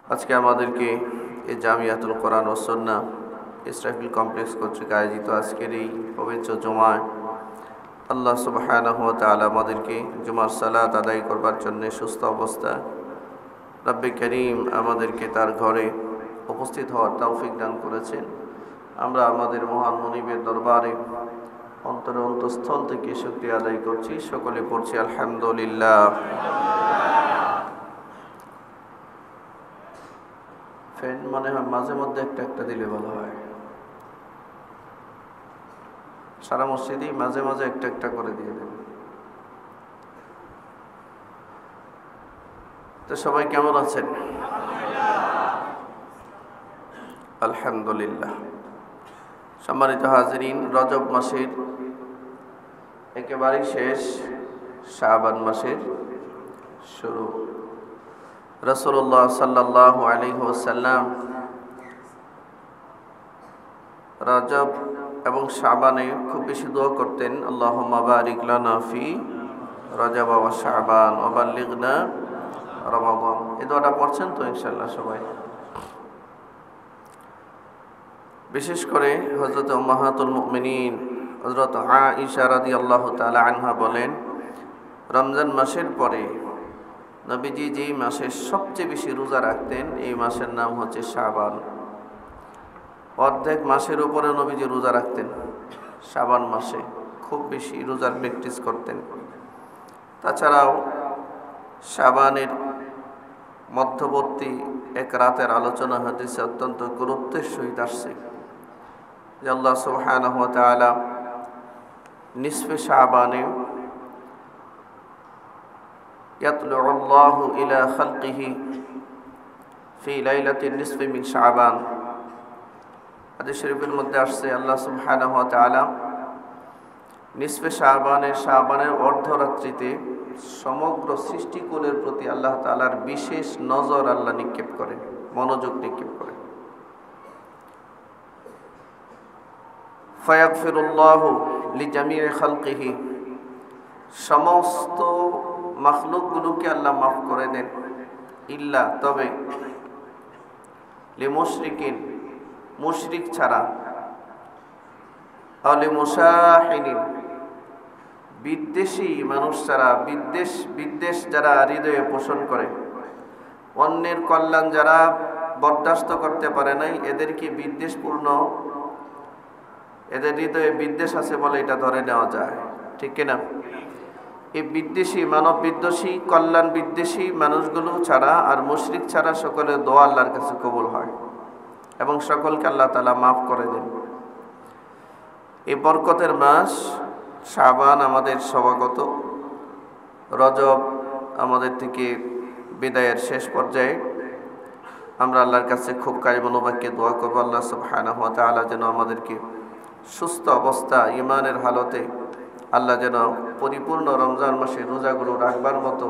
আজকে আমাদেরকে এই জামিয়াতুল কোরআন ও সুন্নাহ ইসরাফিল কমপ্লেক্স কর্তৃক আয়োজিত আজকের এই পবিত্র জুমায় আল্লাহ সুবহানাহু ওয়া তাআলা আমাদেরকে জুমার সালাত আদায় করবার জন্য সুস্থ অবস্থা রব্বে করিম আমাদেরকে তার ঘরে উপস্থিত হওয়ার তৌফিক দান করেছেন। আমরা আমাদের মহান মুনিবের দরবারে অন্তরে অন্তঃস্থল থেকে শুকরিয়া আদায় করছি। সকলে পড়ছি আলহামদুলিল্লাহ। ফ্যান মনে হয় মাঝে মধ্যে একটা একটা দিলে ভালো হয়। সারা মসজিদেই মাঝে মাঝে একটা একটা করে দিয়ে দেন। তো সবাই কেমন আছেন? আলহামদুলিল্লাহ। সম্মানিত হাজিরিন, রজব মাসের একেবারেই শেষ, শাবান মাসের শুরু। রাসূলুল্লাহ সাল্লাল্লাহু আলাইহি ওয়াসাল্লাম রজব এবং শাবানে খুব বেশি দোয়া করতেন, আল্লাহুম্মা বারিক লানা ফি রজব ওয়া শাবান ওয়া বাল্লিগনা রমাদান। এই দোয়াটা পড়ছেন তো ইনশাআল্লাহ সবাই? বিশেষ করে হযরত উম্মাহাতুল মুমিনিন হযরত আয়েশা রাদিয়াল্লাহু তাআলা আনহা বলেন, রমজান মাসের পরে নবীজি যেই মাসে সবচেয়ে বেশি রোজা রাখতেন এই মাসের নাম হচ্ছে শাবান। অর্ধেক মাসের উপরে নবীজি রোজা রাখতেন, শাবান মাসে খুব বেশি রোজার প্র্যাকটিস করতেন। তাছাড়াও শাবানের মধ্যবর্তী এক রাতের আলোচনা হাদিসে অত্যন্ত গুরুত্বের সহিত আসছে যে আল্লাহ সুবহানাহু ওয়া তাআলা নিসফে শাবানে ইয়াতলুউ আল্লাহু ইলা খালকিহি ফি লাইলাতিন নিসফি মিন শাবান। হাদিস শরীফের মধ্যে আসছে আল্লাহ সুবহানাহু ওয়া তাআলা নিসফে শাবানের অর্ধরাত্রিতে সমগ্র সৃষ্টিকুলের প্রতি আল্লাহ তাআলার বিশেষ নজর আল্লাহ নিক্ষেপ করেন, মনোযোগ নিক্ষেপ করেন। ফায়াগফিরুল্লাহু লিজামিই খালকিহি, সমস্ত মাখলুকগুলোকে আল্লাহ মাফ করে দেন, ইল্লা তবে লিমুশরিকিন, মুশরিক ছাড়া, আলি মুশাহিনিন, বিদ্বেষী মানুষ ছাড়া, বিদ্বেষ যারা হৃদয়ে পোষণ করে, অন্যের কল্যাণ যারা বরদাস্ত করতে পারে নাই, এদেরকে বিদ্বেষপূর্ণ, এদের হৃদয়ে বিদ্বেষ আছে বলে এটা ধরে নেওয়া যায়, ঠিক কিনা? এই বিদ্বেষী, মানব বিদ্বেষী, কল্যাণ বিদ্বেষী মানুষগুলো ছাড়া আর মুশরিক ছাড়া সকলের দোয়া আল্লাহর কাছে কবুল হয় এবং সকলকে আল্লাহ তাআলা মাফ করে দেন। এই বরকতের মাস শাবান আমাদের সমাগত, রজব আমাদের থেকে বিদায়ের শেষ পর্যায়ে। আমরা আল্লাহর কাছে খুব কায়মনোবাক্যে দোয়া করব, আল্লাহ সুবহানাহু ওয়া তাআলা যেন আমাদেরকে সুস্থ অবস্থা ঈমানের হালতে আল্লাহ যেন পরিপূর্ণ রমজান মাসে রোজাগুলো রাখবার মতো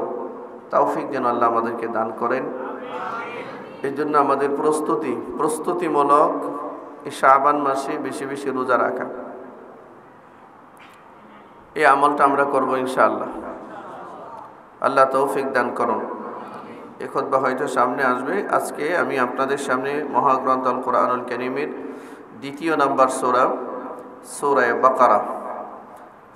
তৌফিক যেন আল্লাহ আমাদেরকে দান করেন। এই জন্য আমাদের প্রস্তুতিমূলক এই শাবান মাসে বেশি বেশি রোজা রাখা, এই আমলটা আমরা করব ইনশাআল্লাহ। আল্লাহ তৌফিক দান করুন। এই খুতবা হয়তো সামনে আসবে। আজকে আমি আপনাদের সামনে মহাগ্রন্থ আল কোরআনুল কারীমের 2 নম্বর সূরা, সূরা বাকারা,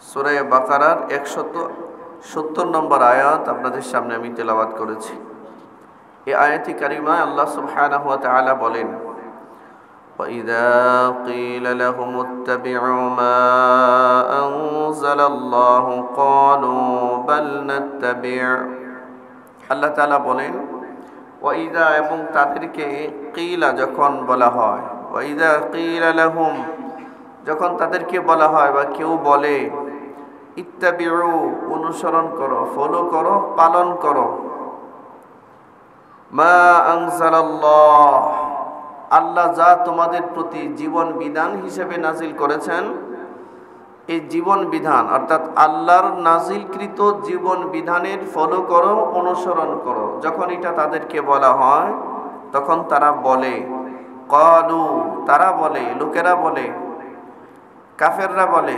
সূরা বাকারার 170 নম্বর আয়াত আপনাদের সামনে আমি তেলাওয়াত করেছি। এই আয়াতি কারিমায় আল্লাহ সুবহানাহু ওয়া তাআলা বলেন, وَإِذَا قِيلَ لَهُمُ اتَّبِعُوا مَا أَنزَلَ اللَّهُ قَالُوا بَلْ نَتَّبِعُ। আল্লাহ তাআলা বলেন, ওয়াইদা, এবং তাদেরকে কিলা যখন বলা হয়, ওয়াইদা কিলা লাহুম, যখন তাদেরকে বলা হয় বা কেউ বলে, ইত্তাবিউ, অনুসরণ করো, ফলো করো, পালন করো, মা আনজালাল্লাহ, আল্লাহ যা তোমাদের প্রতি জীবন বিধান হিসেবে নাজিল করেছেন, এই জীবন বিধান অর্থাৎ আল্লাহর নাজিলকৃত জীবন বিধানের ফলো করো, অনুসরণ করো। যখন এটা তাদেরকে বলা হয় তখন তারা বলে, ক্বালু, তারা বলে, লোকেরা বলে, কাফেররা বলে,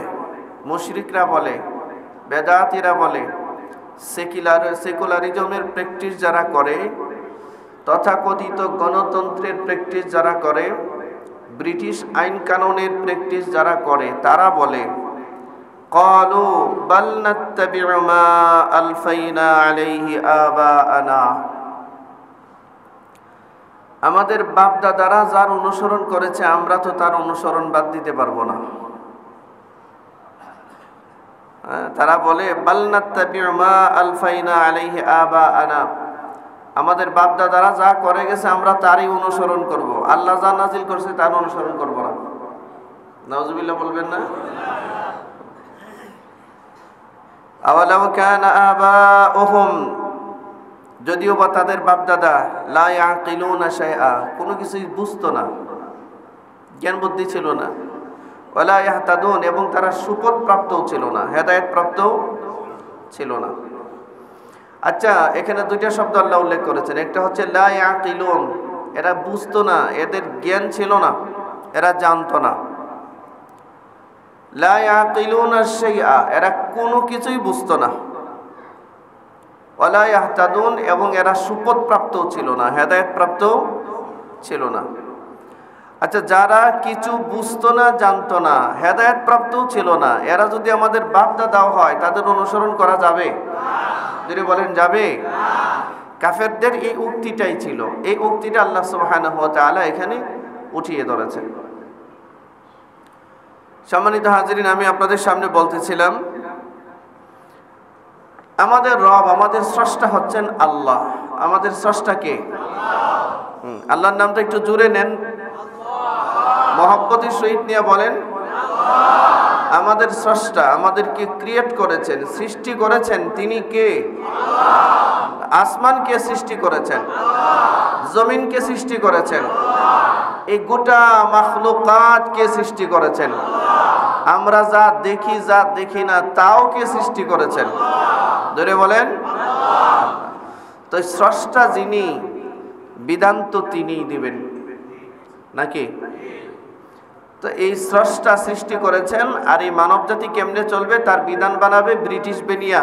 মুশরিকরা বলে, বেদাতীরা বলে, সেকুলারিজমের প্র্যাকটিস যারা করে তথাকথিত গণতন্ত্রের প্র্যাকটিস যারা করে, ব্রিটিশ আইন কানুনের প্র্যাকটিস যারা করে, তারা বলে ক্বালু বাল নাত্তাবিউ মা আলফাইনা আলাইহি আবাআনা, আমাদের বাপ দাদারা যার অনুসরণ করেছে আমরা তো তার অনুসরণ বাদ দিতে পারবো না। তারা বলে বাল নাত্তাবিউ মা আলফাইনা আলাইহি আবাআনা, আমাদের বাপ দাদারা যা করে গেছে আমরা তারই অনুসরণ করব, আল্লাহ যা নাজিল করছে তার অনুসরণ করব না। নাউজুবিল্লাহ বলবেন না? আওয়ালাউ কানা আবাউহুম, যদিও বা তাদের বাপ দাদা লা ইয়াকিলুনা শাইআ, কোনো কিছুই বুঝতো না, জ্ঞান বুদ্ধি ছিল না, ওয়ালা ইয়াহতাদুন, এবং তারা সুপথ প্রাপ্তও ছিল না, হেদায়েত প্রাপ্তও ছিল না। আচ্ছা, এখানে দুইটা শব্দ আল্লাহ উল্লেখ করেছেন। একটা হচ্ছে লা ইয়াকিলুন, এরা বুঝতো না, এদের জ্ঞান ছিল না, এরা জানতো না। লা ইয়াকিলুনা শাইআ, এরা কোনো কিছুই বুঝতো না। ওয়ালা ইয়াহতাদুন, এবং এরা সুপথ প্রাপ্তও ছিল না, হেদায়েত প্রাপ্তও ছিল না। আচ্ছা, যারা কিছু বুঝতো না, জানতো না, হেদায়েত প্রাপ্তও ছিল না, এরা যদি আমাদের বাপ দাদাও হয় তাদের অনুসরণ করা যাবে? যদি বলেন যাবে? কাফেরদের এই উক্তিটাই ছিল। এই উক্তিটা আল্লাহ সুবহানাহু ওয়া তাআলা এখানে উঠিয়ে ধরেছেন। সম্মানিত হাজিরিন, আমি আপনাদের সামনে বলতেছিলাম আমাদের রব, আমাদের স্রষ্টা হচ্ছেন আল্লাহ। আমাদের স্রষ্টা কে? আল্লাহর নামটা একটু জোরে নেন, মহব্বতের সহিত নিয়ে বলেন। আমাদের স্রষ্টা, আমাদেরকে ক্রিয়েট করেছেন, সৃষ্টি করেছেন, তিনি কে? আসমানকে সৃষ্টি করেছেন, জমিনকে সৃষ্টি করেছেন, এই গোটা মাখলুকাতকে সৃষ্টি করেছেন, আমরা যা দেখি যা দেখি না তাও কে সৃষ্টি করেছেন? ধরে বলেন। তো স্রষ্টা যিনি, বিধান তো তিনিই দিবেন নাকি? তো এই স্রষ্টা সৃষ্টি করেছেন, আর এই মানব জাতি কেমনে চলবে তার বিধান বানাবে ব্রিটিশ বেনিয়া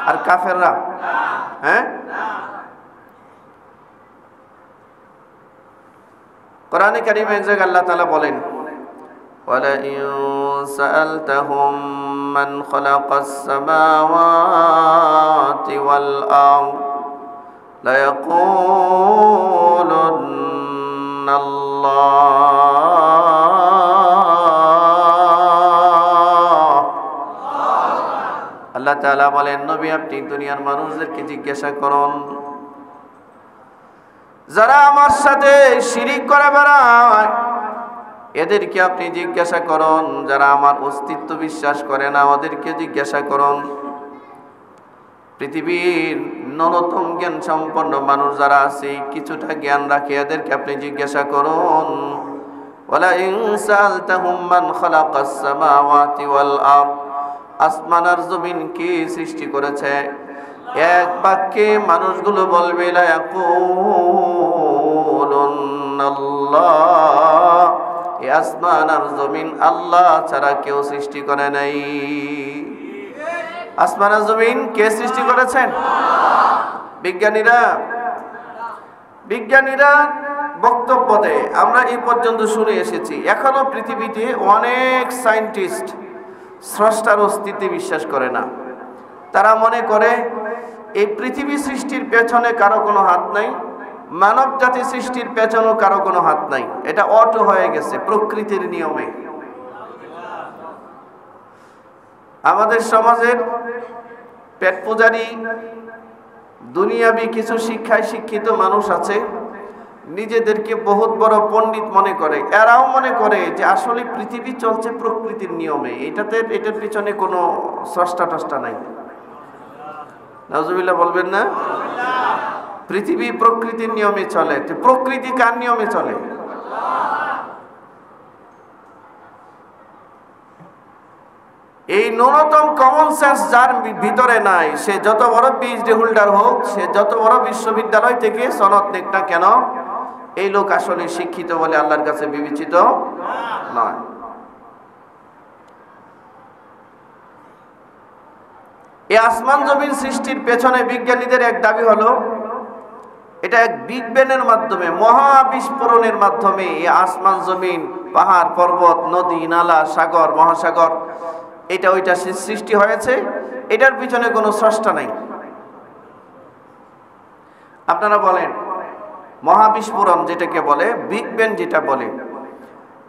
আর কাফেররা। হ্যাঁ, কোরআনে কারিমে এক জায়গায় আল্লাহ তাআলা বলেন وَلَئِن سَأَلْتَهُم مَّنْ خَلَقَ السَّمَاوَاتِ وَالْأَرْضَ لَيَقُولُنَّ اللَّهُ। আল্লাহ তাআলা বলেন, নবী আপনি দুনিয়ার মানুষদেরকে জিজ্ঞাসা করুন, যারা আমার সাথে শিরিক করে বেড়ায় এদেরকে আপনি জিজ্ঞাসা করুন, যারা আমার অস্তিত্ব বিশ্বাস করে না ওদেরকে জিজ্ঞাসা করুন, পৃথিবীর ন্যূনতম জ্ঞান সম্পন্ন মানুষ যারা আছে, কিছুটা জ্ঞান রাখে, এদেরকে আপনি জিজ্ঞাসা করুন। ওয়ালা ইন সালতাহুম মান খালাকাস সামাওয়াতি ওয়াল আরদ, আসমান আর জমিন কে সৃষ্টি করেছে? এক বাক্যে মানুষগুলো বলবে লা ইয়াকুলুনাল্লাহ, এই আসমান আর জমিন আল্লাহ ছাড়া কেউ সৃষ্টি করে নাই। আসমান আর জমিন কে সৃষ্টি করেছেন? বিজ্ঞানীরা বক্তব্য দেয়, আমরা এই পর্যন্ত শুনে এসেছি। এখনো পৃথিবীতে অনেক সায়েন্টিস্ট স্রষ্টার অস্তিত্বে বিশ্বাস করে না। তারা মনে করে এই পৃথিবী সৃষ্টির পেছনে কারো কোনো হাত নাই, মানব জাতি সৃষ্টির পেছনেও কারো কোনো হাত নাই, এটা অটো হয়ে গেছে প্রকৃতির নিয়মে। আমাদের সমাজের পেট পূজারী দুনিয়াবি কিছু শিক্ষায় শিক্ষিত মানুষ আছে, নিজেদেরকে বহুত বড় পণ্ডিত মনে করে। এরাও মনে করে যে আসলে পৃথিবী চলছে প্রকৃতির নিয়মে, এটার পিছনে কোনো স্রষ্টা টষ্টা নাই। নাউজুবিল্লাহ বলবেন না? পৃথিবী প্রকৃতির নিয়মে চলে। প্রকৃতি কার নিয়মে চলে? এই ন্যূনতম কমন সেন্স যার ভিতরে নাই, সে যত বড় পিএইচডি হোল্ডার হোক, সে যত বড় বিশ্ববিদ্যালয় থেকে সনদ নেক না কেন, এই লোক আসলে শিক্ষিত বলে আল্লাহর কাছে বিবেচিত নয়। এই আসমান জমিন সৃষ্টির পেছনে বিজ্ঞানীদের এক দাবি হলো, এটা এক বিগ ব্যাংয়ের মাধ্যমে, মহাবিস্ফোরণের মাধ্যমে এই আসমান জমিন, পাহাড় পর্বত, নদী নালা, সাগর মহাসাগর, এটা ওইটা সৃষ্টি হয়েছে। এটার পিছনে কোনো স্রষ্টা নাই। আপনারা বলেন মহাবিস্ফোরণ যেটাকে বলে, বিগ ব্যাং যেটা বলে,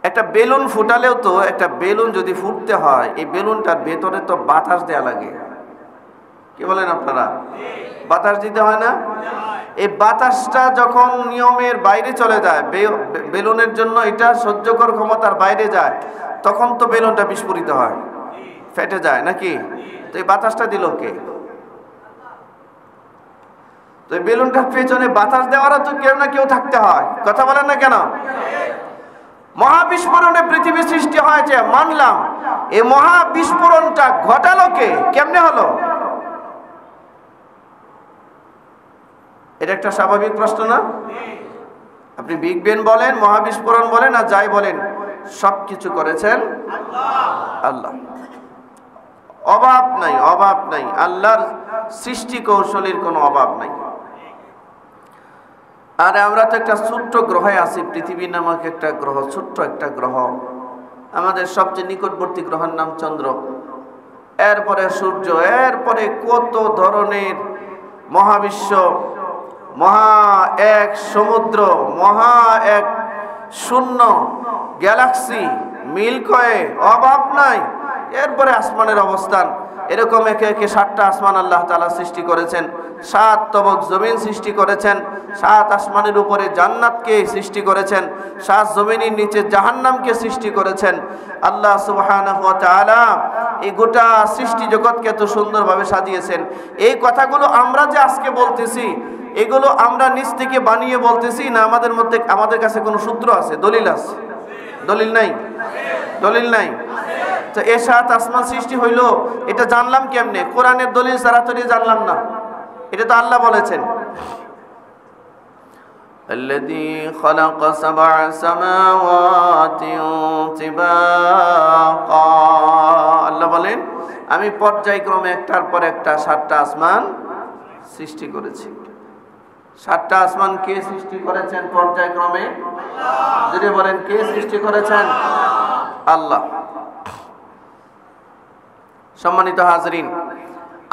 একটা বেলুন ফুটালেও তো, একটা বেলুন যদি ফুটতে হয় এই বেলুনটার ভেতরে তো বাতাস দেওয়া লাগে। কি বলেন আপনারা? বাতাস দিতে হয় না? এই বাতাসটা যখন নিয়মের বাইরে চলে যায়, বেলুনের জন্য এটা সহ্যকর ক্ষমতার বাইরে যায়, তখন তো বেলুনটা বিস্ফোরিত হয়, ফেটে যায় নাকি? তো এই বাতাসটা দিল কে? তো এই বেলুনটার পেছনে বাতাস দেওয়ারও তো কেউ না কেউ থাকতে হয়। কথা বলেন না কেন? মহাবিস্ফোরণে পৃথিবী সৃষ্টি হয়েছে মানলাম, এই মহাবিস্ফোরণটা ঘটালো কে? কেমনে হলো? এটা একটা স্বাভাবিক প্রশ্ন না? আপনি বিগ ব্যাং বলেন, মহাবিস্ফোরণ বলেন, আর যাই বলেন, সবকিছু করেছেন আল্লাহ। অভাব নাই, অভাব নাই, আল্লাহর সৃষ্টি কৌশলের কোনো অভাব নাই। আর আমরা তো একটা ছোট্ট গ্রহে আছি, পৃথিবী নামক একটা গ্রহ, ছোট্ট একটা গ্রহ। আমাদের সবচেয়ে নিকটবর্তী গ্রহের নাম চন্দ্র, এরপরে সূর্য, এরপরে কত ধরনের মহাবিশ্ব, মহা এক সমুদ্র, মহা এক শূন্য গ্যালাক্সি, মিল্কওয়ে, অভাব নাই। এরপরে আসমানের অবস্থান, এরকম একে একে 7টা আসমান আল্লাহ তাআলা সৃষ্টি করেছেন, 7 তবক জমিন সৃষ্টি করেছেন, 7 আসমানের উপরে জান্নাতকে সৃষ্টি করেছেন, 7 জমিনের নিচে জাহান্নামকে সৃষ্টি করেছেন। আল্লাহ সুবহানাহু ওয়া তাআলা এই গোটা সৃষ্টি জগৎকে এত সুন্দরভাবে সাজিয়েছেন। এই কথাগুলো আমরা যে আজকে বলতেছি, এগুলো আমরা নিজ থেকে বানিয়ে বলতেছি না, আমাদের মধ্যে, আমাদের কাছে কোনো সূত্র আছে, দলিল আছে? দলিল নাই? দলিল নাই? তো এ 7 আসমান সৃষ্টি হইল, এটা জানলাম কেমনে? কোরআনের দলিল ছাড়া তো জানলাম না। এটা তো আল্লাহ বলেছেন, الذي خلق 7 سماوات طباقا। আল্লাহ বলেন আমি পর্যায়ক্রমে একটার পর একটা 7টা আসমান সৃষ্টি করেছি। 7টা আসমান কে সৃষ্টি করেছেন পর্যায়ক্রমে? আল্লাহ। যদি বলেন কে সৃষ্টি করেছেন? আল্লাহ। সম্মানিত হাজরিন,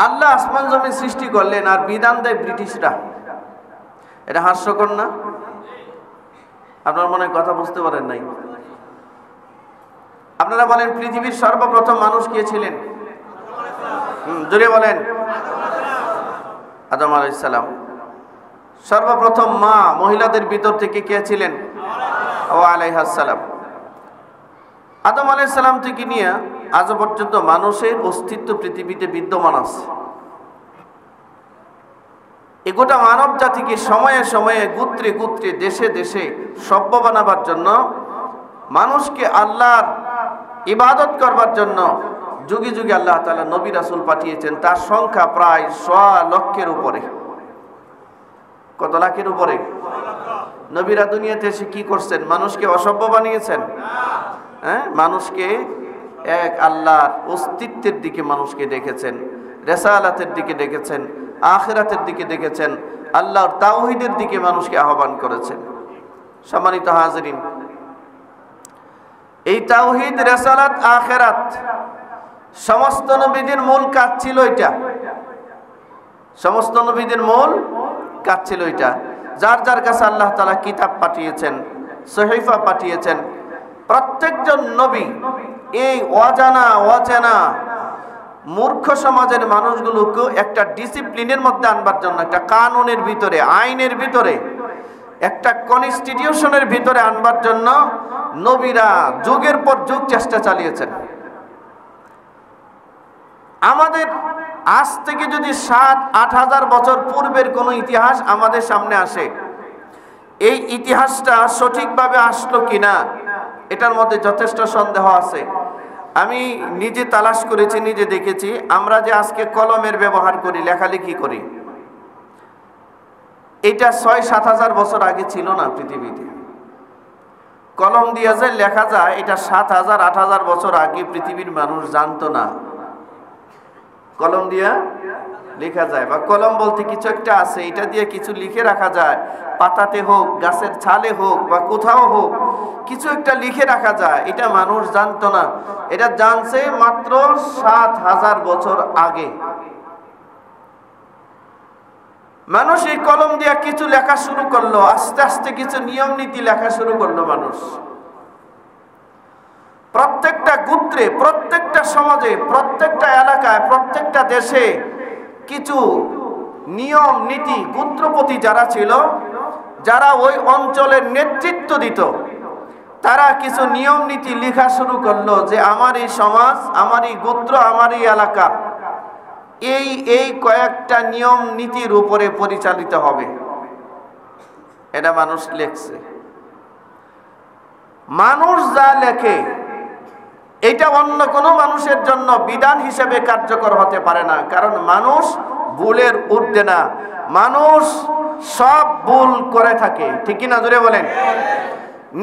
আল্লাহ আসমান জমিন সৃষ্টি করলেন আর বিধান দেয় ব্রিটিশরা। এটা হাস্যকর না? আপনার মনে কথা বুঝতে পারেন নাই? আপনারা বলেন পৃথিবীর সর্বপ্রথম মানুষ কে ছিলেন? জোরে বলেন। আদম আলাইহিস সালাম। সর্বপ্রথম মা, মহিলাদের ভিতর থেকে কে ছিলেন? হাওয়া আলাইহাস সালাম। আদম আলাইহিস সালাম থেকে নিয়ে আজ পর্যন্ত মানুষের অস্তিত্ব পৃথিবীতে বিদ্যমান আছে। এই গোটা মানব জাতিকে সময়ে সময়ে, গোত্রে গোত্রে, দেশে দেশে সভ্য বানাবার জন্য, মানুষকে আল্লাহর ইবাদত করবার জন্য যুগে যুগে আল্লাহ তাআলা নবী রাসূল পাঠিয়েছেন। তার সংখ্যা প্রায় 100 লক্ষের উপরে। কত লাখের উপরে? নবীরা দুনিয়াতে এসে কি করছেন? মানুষকে অসভ্য বানিয়েছেন? হ্যাঁ, মানুষকে এক আল্লাহর অস্তিত্বের দিকে মানুষকে ডেকেছেন, রিসালাতের দিকে ডেকেছেন, আখিরাতের দিকে ডেকেছেন, আল্লাহর তাওহীদের দিকে মানুষকে আহ্বান করেছেন। সম্মানিত হাজরিন, এই তাওহীদ, রিসালাত, আখিরাত সমস্ত নবীদের মূল কাজ ছিল এটা। সমস্ত নবীদের মূল কাজ ছিল এটা। যার যার কাছে আল্লাহ তাআলা কিতাব পাঠিয়েছেন, সহিফা পাঠিয়েছেন, প্রত্যেকজন নবী এই অজানা অচেনা মূর্খ সমাজের মানুষগুলোকে একটা ডিসিপ্লিনের মধ্যে আনবার জন্য, একটা কানুনের ভিতরে, আইনের ভিতরে, একটা কনস্টিটিউশনের ভিতরে আনবার জন্য নবীরা যুগের পর যুগ চেষ্টা চালিয়েছেন। আমাদের আজ থেকে যদি 7-8 হাজার বছর পূর্বের কোনো ইতিহাস আমাদের সামনে আসে, এই ইতিহাসটা সঠিকভাবে আসলো কিনা এটার মধ্যে যথেষ্ট সন্দেহ আছে। আমি নিজে তালাশ করেছি, নিজে দেখেছি। আমরা যে আজকে কলমের ব্যবহার করি, লেখালেখি করি, এটা 6-7 হাজার বছর আগে ছিল না পৃথিবীতে। কলম দিয়ে যে লেখা যায়, এটা 7,000-8,000 বছর আগে পৃথিবীর মানুষ জানতো না। কলম দিয়া লেখা যায়, বা কলম বলতে কিছু একটা আছে, এটা দিয়ে কিছু লিখে রাখা যায়, পাতাতে হোক, গাছের ছালে হোক, বা কোথাও হোক কিছু একটা লিখে রাখা যায়। এটা মানুষ জানতো না, এটা জানছে মাত্র ৭,০০০ বছর আগে। মানুষ এই কলম দিয়া কিছু লেখা শুরু করলো, আস্তে আস্তে কিছু নিয়ম নীতি লেখা শুরু করলো মানুষ। প্রত্যেকটা গোত্রে, প্রত্যেকটা সমাজে, প্রত্যেকটা এলাকায়, প্রত্যেকটা দেশে কিছু নিয়ম নীতি, গোত্রপতি যারা ছিল, যারা ওই অঞ্চলের নেতৃত্ব দিত, তারা কিছু নিয়ম নীতি লেখা শুরু করলো যে আমার এই সমাজ, আমার এই গোত্র, আমার এই এলাকা এই কয়েকটা নিয়ম নীতির উপরে পরিচালিত হবে। এটা মানুষ লেখছে। মানুষ যা লেখে এটা অন্য কোনো মানুষের জন্য বিধান হিসেবে কার্যকর হতে পারে না, কারণ মানুষ ভুলের ঊর্ধ্বে না, মানুষ সব ভুল করে থাকে, ঠিক কি না? জোরে বলেন।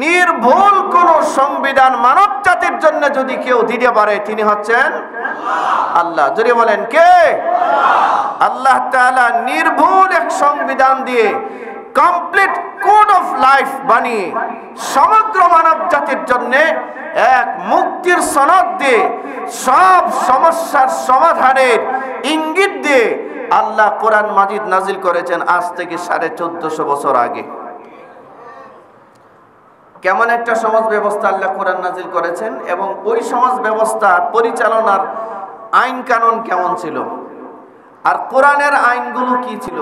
নির্ভুল কোন সংবিধান মানব জাতির জন্য যদি কেউ দিতে পারে, তিনি হচ্ছেন আল্লাহ। জোরে বলেন, কে? আল্লাহ তাআলা নির্ভুল এক সংবিধান দিয়ে, কমপ্লিট কোড অফ লাইফ বানিয়ে সমগ্র মানব জাতির জন্য এক মুক্তির সনদ দিয়ে, সব সমস্যার সমাধানের ইঙ্গিত দিয়ে আল্লাহ কোরআন মাজিদ নাজিল করেছেন আজ থেকে 1450 বছর আগে। কেমন একটা সমাজ ব্যবস্থা আল্লাহ কোরআন নাজিল করেছেন, এবং ওই সমাজ ব্যবস্থা পরিচালনার আইন কানুন কেমন ছিল, আর কোরআনের আইনগুলো কি ছিল,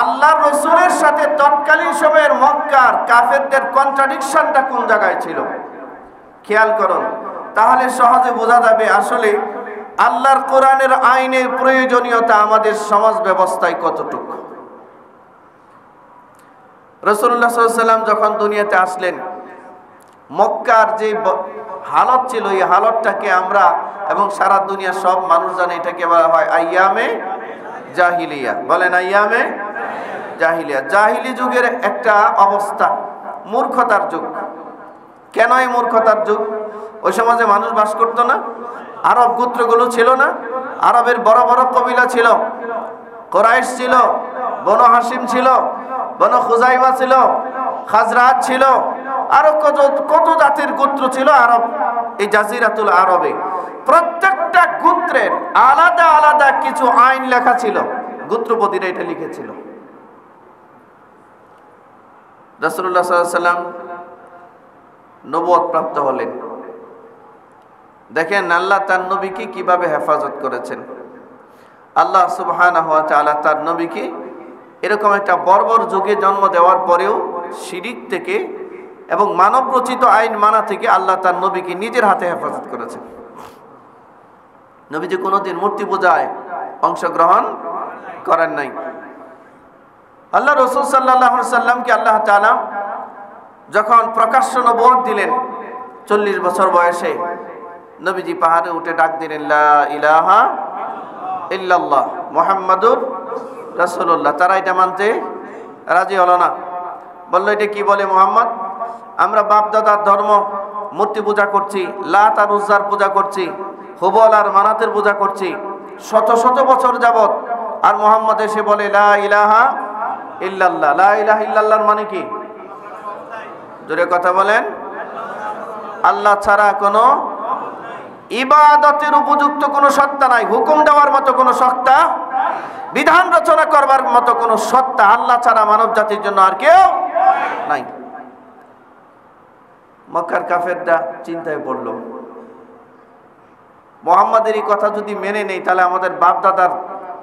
আল্লাহ রসুলের সাথে তৎকালীন সময়ের মক্কার কাফেরদের কন্ট্রাডিকশনটা কোন জায়গায় ছিল, খেয়াল করুন। তাহলে সহজে বোঝা যাবে আসলে আল্লাহর কোরআনের আইনের প্রয়োজনীয়তা আমাদের সমাজ ব্যবস্থায় কতটুকু। রাসূলুল্লাহ সাল্লাল্লাহু আলাইহি ওয়াসাল্লাম যখন দুনিয়াতে আসলেন, মক্কার যে হালত ছিল, এই হালতটাকে আমরা এবং সারা দুনিয়া সব মানুষ জানে, এটাকে বলা হয় আইয়ামে জাহিলিয়া। বলেন, আইয়ামে জাহিলিয়া। জাহিলি যুগের একটা অবস্থা, মূর্খতার যুগ। কেন এই মূর্খতার যুগ? ওই সমাজে মানুষ বাস করতো না, আরব গোত্রগুলো ছিল না, আরবের বড় বড় কবিলা ছিল, কুরাইশ ছিল, বনু হাশিম ছিল, বনু খুজাইমা ছিল, খাজরাত ছিল, আরো কত জাতির গোত্র ছিল আরব, এই জাজিরাতুল আরবে। প্রত্যেকটা গোত্রের আলাদা আলাদা কিছু আইন লেখা ছিল, গোত্রপতিরা এটা লিখেছিল। রাসূলুল্লাহ সাল্লাল্লাহু আলাইহি ওয়াসাল্লাম নবুয়ত প্রাপ্ত হলেন। দেখেন আল্লাহ তার নবীকে কিভাবে হেফাজত করেছেন। আল্লাহ সুবহানাহু ওয়া তাআলা তার নবীকে এরকম একটা বর্বর যুগে জন্ম দেওয়ার পরেও শিরিক থেকে এবং মানব রচিত আইন মানা থেকে আল্লাহ তার নবীকে নিজের হাতে হেফাজত করেছেন। নবীজি কোনোদিন মূর্তি পূজায় অংশগ্রহণ করেন নাই। আল্লাহ রাসূল সাল্লাল্লাহু আলাইহি সাল্লামকে আল্লাহ তাআলা যখন প্রকাশ্য নবুয়ত দিলেন, 40 বছর বয়সে নবীজি পাহাড়ে উঠে ডাক দিলেন, লা ইলাহা ইল্লাল্লাহ মুহাম্মাদুর রাসূলুল্লাহ। তারা এটা মানতে রাজি হলো না, বললো এটা কি বলে মুহাম্মদ, আমরা বাপ দাদার ধর্ম মূর্তি পূজা করছি, লাত আর উজ্জার পূজা করছি, হুবল আর মানাতের পূজা করছি শত শত বছর যাবত, আর মুহাম্মদ এসে বলে লা ইলাহা ইল্লাল্লাহ। লা ইলাহা ইল্লাল্লাহর মানে কি? জোরে কথা বলেন। আল্লাহ ছাড়া কোনো ইবাদতের উপযুক্ত কোনো সত্তা নাই, হুকুম দেওয়ার মতো কোনো সত্তা, বিধান রচনা করবার মতো কোনো সত্তা আল্লাহ ছাড়া মানব জাতির জন্য আর কেউ নাই। মক্কার কাফেররা চিন্তায় পড়ল, মুহাম্মাদের এই কথা যদি মেনে নেই, তাহলে আমাদের বাপ দাদার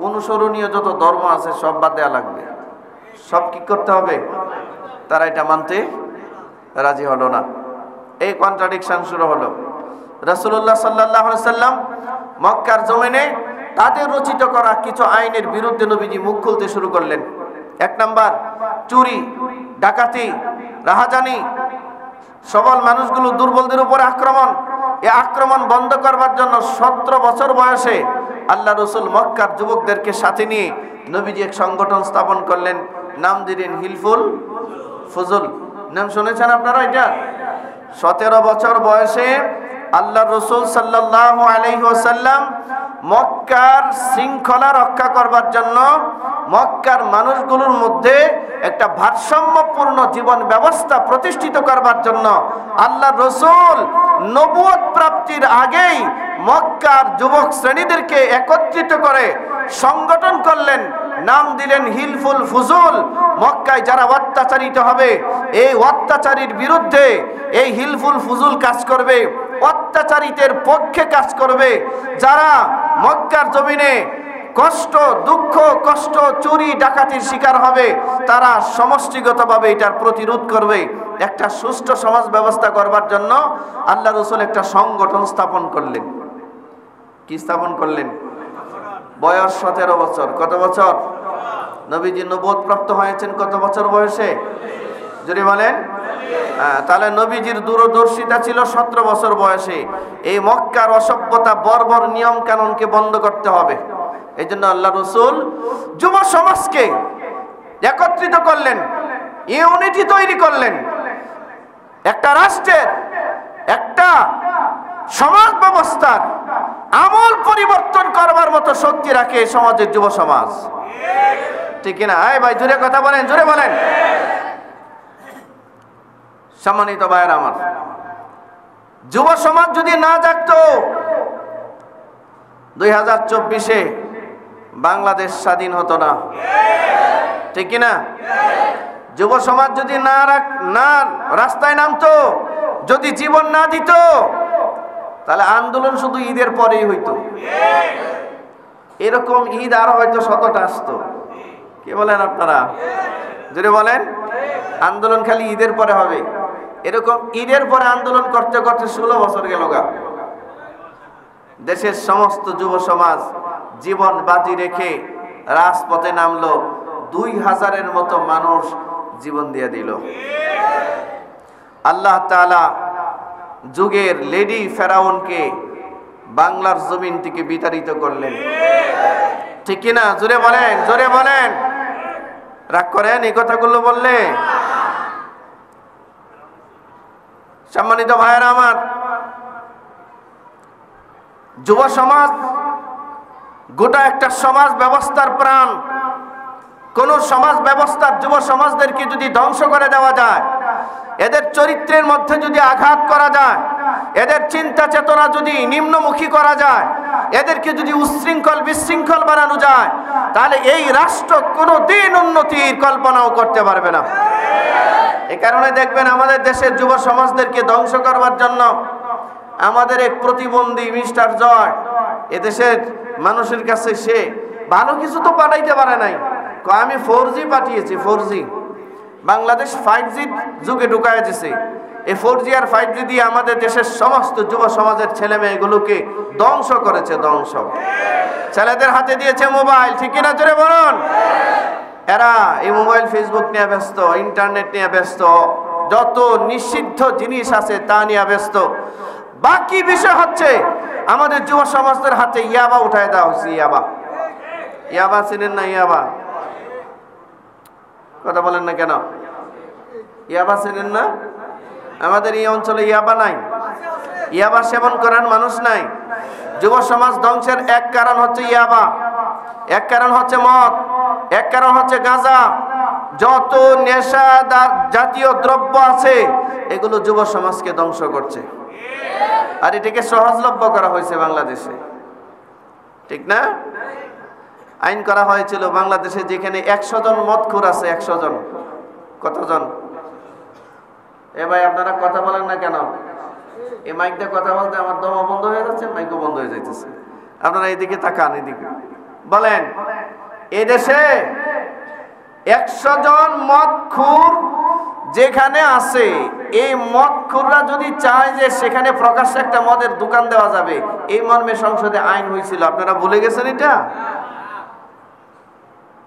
অনুসরণীয় যত ধর্ম আছে সব বাদ দেওয়া লাগবে, সব কি করতে হবে। তারা এটা মানতে রাজি হলো না। এই কন্ট্রাডিকশন শুরু হলো। রাসূলুল্লাহ সাল্লাল্লাহু আলাইহি সাল্লাম মক্কার জমিনে তাদের রচিত করা কিছু আইনের বিরুদ্ধে নবীজি মুখ খুলতে শুরু করলেন। 1 নাম্বার, চুরি, ডাকাতি, রাহাজানি, সবল মানুষগুলো দুর্বলদের উপর আক্রমণ। এই আক্রমণ বন্ধ করবার জন্য 17 বছর বয়সে আল্লাহ রসুল মক্কার যুবকদেরকে সাথে নিয়ে নবীজি এক সংগঠন স্থাপন করলেন, নাম দিলেন হিলফুল ফুজুল। নাম শুনেছেন আপনারা? এটা 17 বছর বয়সে আল্লাহ রসুল সাল্লাল্লাহু আলাইহি ওয়াসাল্লাম মক্কার শৃঙ্খলা রক্ষা করবার জন্য, মক্কার মানুষগুলোর মধ্যে একটা ভারসাম্যপূর্ণ জীবন ব্যবস্থা প্রতিষ্ঠিত করবার জন্য আল্লাহ রসুল নবুয়ত প্রাপ্তির আগেই মক্কার যুবক শ্রেণীদেরকে একত্রিত করে সংগঠন করলেন, নাম দিলেন হিলফুল ফুজুল। মক্কায় যারা অত্যাচারিত হবে, এই অত্যাচারীর বিরুদ্ধে এই হিলফুল ফুজুল কাজ করবে, অত্যাচারিতের পক্ষে কাজ করবে। যারা মক্কার জমিনে কষ্ট, দুঃখ, কষ্ট, চুরি ডাকাতির শিকার হবে, তারা সমষ্টিগতভাবে এটার প্রতিরোধ করবে। একটা সুষ্ঠু সমাজ ব্যবস্থা করবার জন্য আল্লাহ রসুল একটা সংগঠন স্থাপন করলেন। কি স্থাপন করলেন? বয়স 17 বছর। কত বছর? নবীজি নবুয়ত প্রাপ্ত হয়েছেন কত বছর বয়সে? যদি বলেন, তাহলে নবীজির দূরদর্শিতা ছিল 17 বছর বয়সে। এই মক্কার অসভ্যতা, বর্বর নিয়ম কানুনকে বন্ধ করতে হবে। এই জন্য আল্লাহ রসুল যুব সমাজকে একত্রিত করলেন, ইউনিটি তৈরি করলেন। একটা রাষ্ট্রের, একটা সমাজ ব্যবস্থার আমূল পরিবর্তন করবার মতো শক্তি রাখে সমাজের যুব সমাজ। ঠিক না? এই ভাই জোরে কথা বলেন, জোরে বলেন। সম্মানিত ভাইয়েরা আমার, যুব সমাজ যদি না জাগতো, 2024-এ বাংলাদেশ স্বাধীন হতো না। ঠিক কিনা? যুব সমাজ যদি না রাস্তায় নামতো, যদি জীবন না দিত, তাহলে আন্দোলন শুধু ঈদের পরেই হইতো। এরকম ঈদ আরো হয়তো 100টা আসতো। কি বলেন আপনারা? যদি বলেন, আন্দোলন খালি ঈদের পরে হবে। এরকম ঈদের পরে আন্দোলন করতে করতে 16 বছর গেল গা। দেশের সমস্ত যুব সমাজ জীবন বাজি রেখে রাজপথে নামলো। 2000-এর মতো মানুষ জীবন দিয়ে দিল। আল্লাহ তাআলা যুগের লেডি ফেরাউনকে বাংলার জমিন থেকে বিতাড়িত করলেন। ঠিক কিনা? জোরে বলেন, জোরে বলেন। রাগ করেন এই কথাগুলো বললে? সম্মানিত ভাইয়েরা আমার, যুব সমাজ গোটা একটা সমাজ ব্যবস্থার প্রাণ। কোন সমাজ ব্যবস্থার যুব সমাজদেরকে যদি ধ্বংস করে দেওয়া যায়, এদের চরিত্রের মধ্যে যদি আঘাত করা যায়, এদের চিন্তা চেতনা যদি নিম্নমুখী করা যায়, এদেরকে যদি উচ্ছৃঙ্খল বিশৃঙ্খল বানানো যায়, তাহলে এই রাষ্ট্র কোনোদিন উন্নতির কল্পনাও করতে পারবে না। এই কারণে দেখবেন আমাদের দেশের যুব সমাজদেরকে ধ্বংস করবার জন্য আমাদের এক প্রতিবন্ধী মিস্টার জয় এদেশের মানুষের কাছে সে ভালো কিছু তো পাঠাইতে পারে নাই। আমি 4G পাঠিয়েছি, 4G। বাংলাদেশ 5G যুগে ঢুকায় দিয়েছে। এই 4G আর 5G দিয়ে আমাদের দেশের সমস্ত যুব সমাজের ছেলে মেয়েগুলোকে ধ্বংস করেছে, ধ্বংস। ছেলেদের হাতে দিয়েছে মোবাইল। ঠিক কিনা? জোরে বলুন। এরা এই মোবাইল, ফেসবুক নিয়ে ব্যস্ত, ইন্টারনেট নিয়ে ব্যস্ত, যত নিষিদ্ধ জিনিস আছে তা নিয়ে ব্যস্ত। বাকি বিষয় হচ্ছে আমাদের যুব সমাজের হাতে ইয়াবা উঠায় দেওয়া হয়েছে। ইয়াবা, ইয়াবা চিনেন না? ইয়াবা কথা বলেন না কেন? ইয়াবা চিনেন না? আমাদের এই অঞ্চলে ইয়াবা নাই, ইয়াবা সেবন করার মানুষ নাই। যুব সমাজ ধ্বংসের এক কারণ হচ্ছে ইয়াবা, এক কারণ হচ্ছে মদ, এক কারণ হচ্ছে গাঁজা। যত নেশাদার জাতীয় দ্রব্য আছে এগুলো যুব সমাজকে ধ্বংস করছে। আর এটাকে সহজলভ্য করা হয়েছে বাংলাদেশে। ঠিক না? আইন করা হয়েছিল বাংলাদেশে, যেখানে 100 জন মদখোর আছে। 100 জন। কতজন? এ ভাই আপনারা কথা বলেন না কেন? এই মাইক দিয়ে কথা বলতে আমার দম বন্ধ হয়ে যাচ্ছে, মাইকও বন্ধ হয়ে যাইতেছে। আপনারা এদিকে তাকান, এদিকে বলেন। এদেশে 100 জন মদখোর যেখানে আছে, এই মদখোররা যদি চায় যে সেখানে প্রকাশ্যে একটা মদের দোকান দেওয়া যাবে, এই মর্মে সংসদে আইন হয়েছিল। আপনারা ভুলে গেছেন এটা?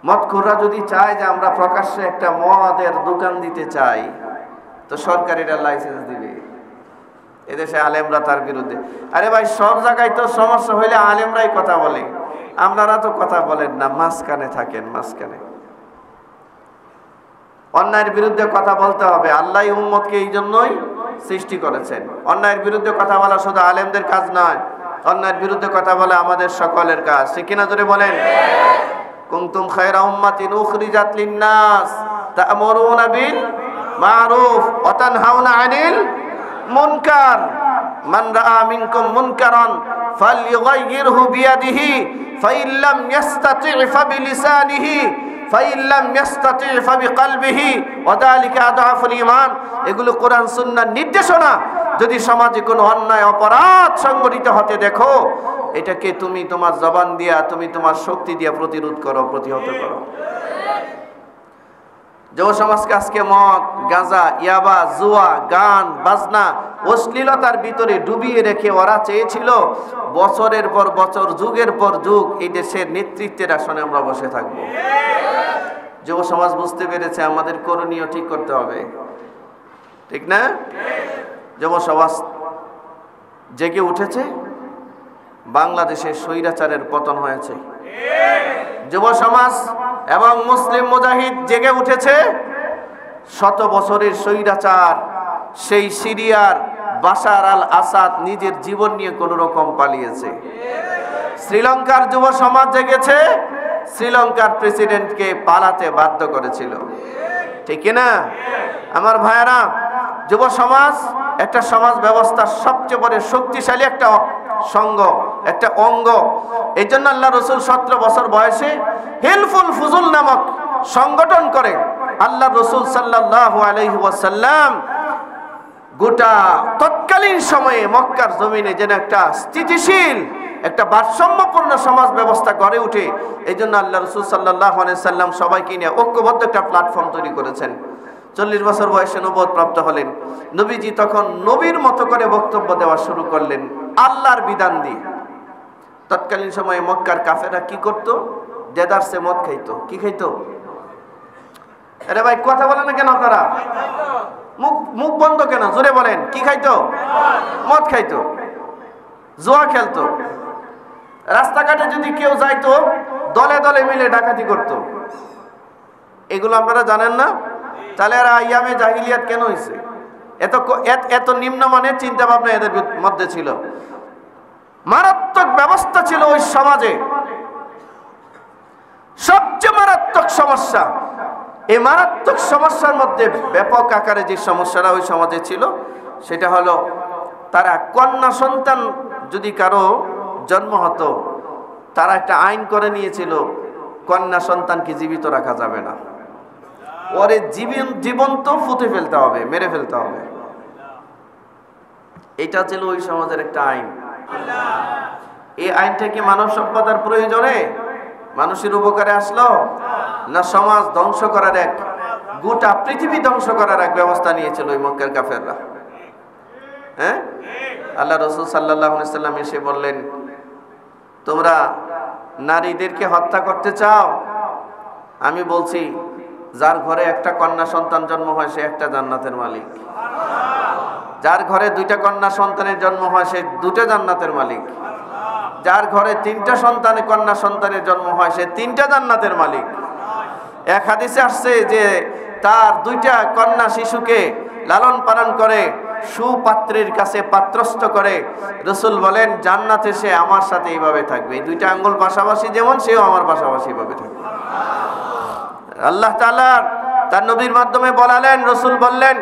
মদখোররা যদি চায় যে আমরা প্রকাশ্যে একটা মদের দোকান দিতে চাই, তো সরকার এটা লাইসেন্স দিবে। এদেশে আলেমরা তার বিরুদ্ধে। আরে ভাই, সব জায়গায় তো সমস্যা হইলে আলেমরাই কথা বলে, আপনারা তো কথা বলেন না, মাঝখানে থাকেন, মাঝখানে। অন্যায়ের বিরুদ্ধে কথা বলতে হবে। আল্লাহ উম্মতকে এই জন্যই সৃষ্টি করেছেন। অন্যায়ের বিরুদ্ধে কথা বলা শুধু আলেমদের কাজ নয়, অন্যায়ের বিরুদ্ধে কথা বলা আমাদের সকলের কাজ, ঠিক কিনা জোরে বলেন? কুনতুম খায়রা উম্মাতিন উখরিজাত লিন-নাস তা'মুরুনা বিল মা'রুফ ওয়া তানহাউনা আনিল মুনকার মান রাআ মিনকুম মুনকারান ফালইয়ুগাইয়িরহু বিয়াদিহি ফাইন লাম ইস্তাতি' ফাবিলিসানিহি ফাইন লাম ইস্তাতি' ফাবিকলবিহি ওয়া যালিকা আদআফুল ঈমান। এগুলো কোরআন সুন্নাহর নির্দেশনা। যদি সমাজে কোনো অন্যায় অপরাধ সংঘটিত হতে দেখো, এটাকে তুমি তোমার জবান দিয়া, তুমি তোমার শক্তি দিয়া প্রতিরোধ করো, প্রতিহত করো। যুব সমাজকে আজকে মদ, গাঁজা, ইয়াবা, জুয়া, গান, বাজনা, অশ্লীলতার ভিতরে ডুবিয়ে রেখে ওরা চেয়েছিল বছরের পর বছর, যুগের পর যুগ এই দেশের নেতৃত্বের আসনে আমরা বসে থাকবো। যুব সমাজ বুঝতে পেরেছে আমাদের করণীয় ঠিক করতে হবে, ঠিক না? যুব সমাজ জেগে উঠেছে, বাংলাদেশের স্বৈরাচারের পতন হয়েছে। যুব সমাজ এবং মুসলিম মুজাহিদ জেগে উঠেছে, শত বছরের স্বৈরাচার সেই সিরিয়ার বাশার আল আসাদ নিজের জীবন নিয়ে কোন রকম পালিয়েছে। শ্রীলঙ্কার যুব সমাজ জেগেছে, শ্রীলঙ্কার প্রেসিডেন্টকে পালাতে বাধ্য করেছিল, ঠিক না? আমার ভাইয়েরা, যুব সমাজ একটা সমাজ ব্যবস্থার সবচেয়ে বড় শক্তিশালী একটা সঙ্গ, একটা অঙ্গ। এই জন্য আল্লাহ রসুল 17 বছর বয়সে হিলফুল ফুজুল নামক সংগঠন করে আল্লাহ রসুল সাল্লাল্লাহু আলাইহি ওয়াসাল্লাম গোটা তৎকালীন সময়ে মক্কার জমিনে যেন একটা স্থিতিশীল, একটা ভারসাম্যপূর্ণ সমাজ ব্যবস্থা গড়ে উঠে। এই জন্য আল্লাহ রসুল সাল্লাল্লাহু আলাইহি সাল্লাম সবাইকে নিয়ে ঐক্যবদ্ধ একটা প্ল্যাটফর্ম তৈরি করেছেন। 40 বছর বয়সে নবুয়ত প্রাপ্ত হলেন। নবীজি তখন নবীর মতো করে বক্তব্য দেওয়া শুরু করলেন আল্লাহর বিধান দিয়ে। তৎকালীন সময়ে মক্কার কাফেররা কি করতো? দেদারসে মদ খাইতো। কি খাইতো? আরে ভাই কথা বলেন না কেন আপনারা? মুখ বন্ধ কেন? জোরে বলেন। কি খাইতো? মদ খাইতো, জুয়া খেলতো। রাস্তাঘাটে যদি কেউ যাইতো দলে দলে মিলে ডাকাতি করতো। এগুলো আপনারা জানেন না? তাহলে আর আইয়ামে জাহিলিয়াত কেন হয়েছে? এত নিম্নমানের চিন্তা ভাবনা এদের মধ্যে ছিল। মারাত্মক ব্যবস্থা ছিল ওই সমাজে। সবচেয়ে মারাত্মক সমস্যা, এই মারাত্মক সমস্যার মধ্যে ব্যাপক আকারে যে সমস্যাটা ওই সমাজে ছিল সেটা হলো তারা কন্যা সন্তান যদি কারো জন্ম হতো, তারা একটা আইন করে নিয়েছিল কন্যা সন্তানকে জীবিত রাখা যাবে না, ওরে জীবন্ত ফুটে ফেলতে হবে, মেরে ফেলতে হবে। এটা ছিল ওই সমাজের একটা আইন। এই আইনটা কি মানব সভ্যতার প্রয়োজনে মানুষের উপকারে আসলো, না সমাজ ধ্বংস করার এক, গোটা পৃথিবী ধ্বংস করার এক ব্যবস্থা নিয়েছিল ওই মক্কার কাফেররা? হ্যাঁ, আল্লাহ রাসূল সাল্লাল্লাহু আলাইহি ওয়াসাল্লাম এসে বললেন, তোমরা নারীদেরকে হত্যা করতে চাও? আমি বলছি যার ঘরে একটা কন্যা সন্তান জন্ম হয় সে একটা জান্নাতের মালিক। যার ঘরে 2টা কন্যা সন্তানের জন্ম হয় সে 2টা জান্নাতের মালিক। যার ঘরে 3টা কন্যা সন্তানের জন্ম হয় সে 3টা জান্নাতের মালিক। এক হাদিসে আসছে যে তার 2টা কন্যা শিশুকে লালন পালন করে সুপাত্রের কাছে পাত্রস্থ করে, রাসূল বলেন জান্নাতে সে আমার সাথে এইভাবে থাকবে। এই 2টা আঙ্গুল পাশাপাশি যেমন, সেও আমার পাশাপাশি এইভাবে থাকবে। আল্লাহ তাআলা তার নবীর মাধ্যমে বলালেন, রাসূল বললেন,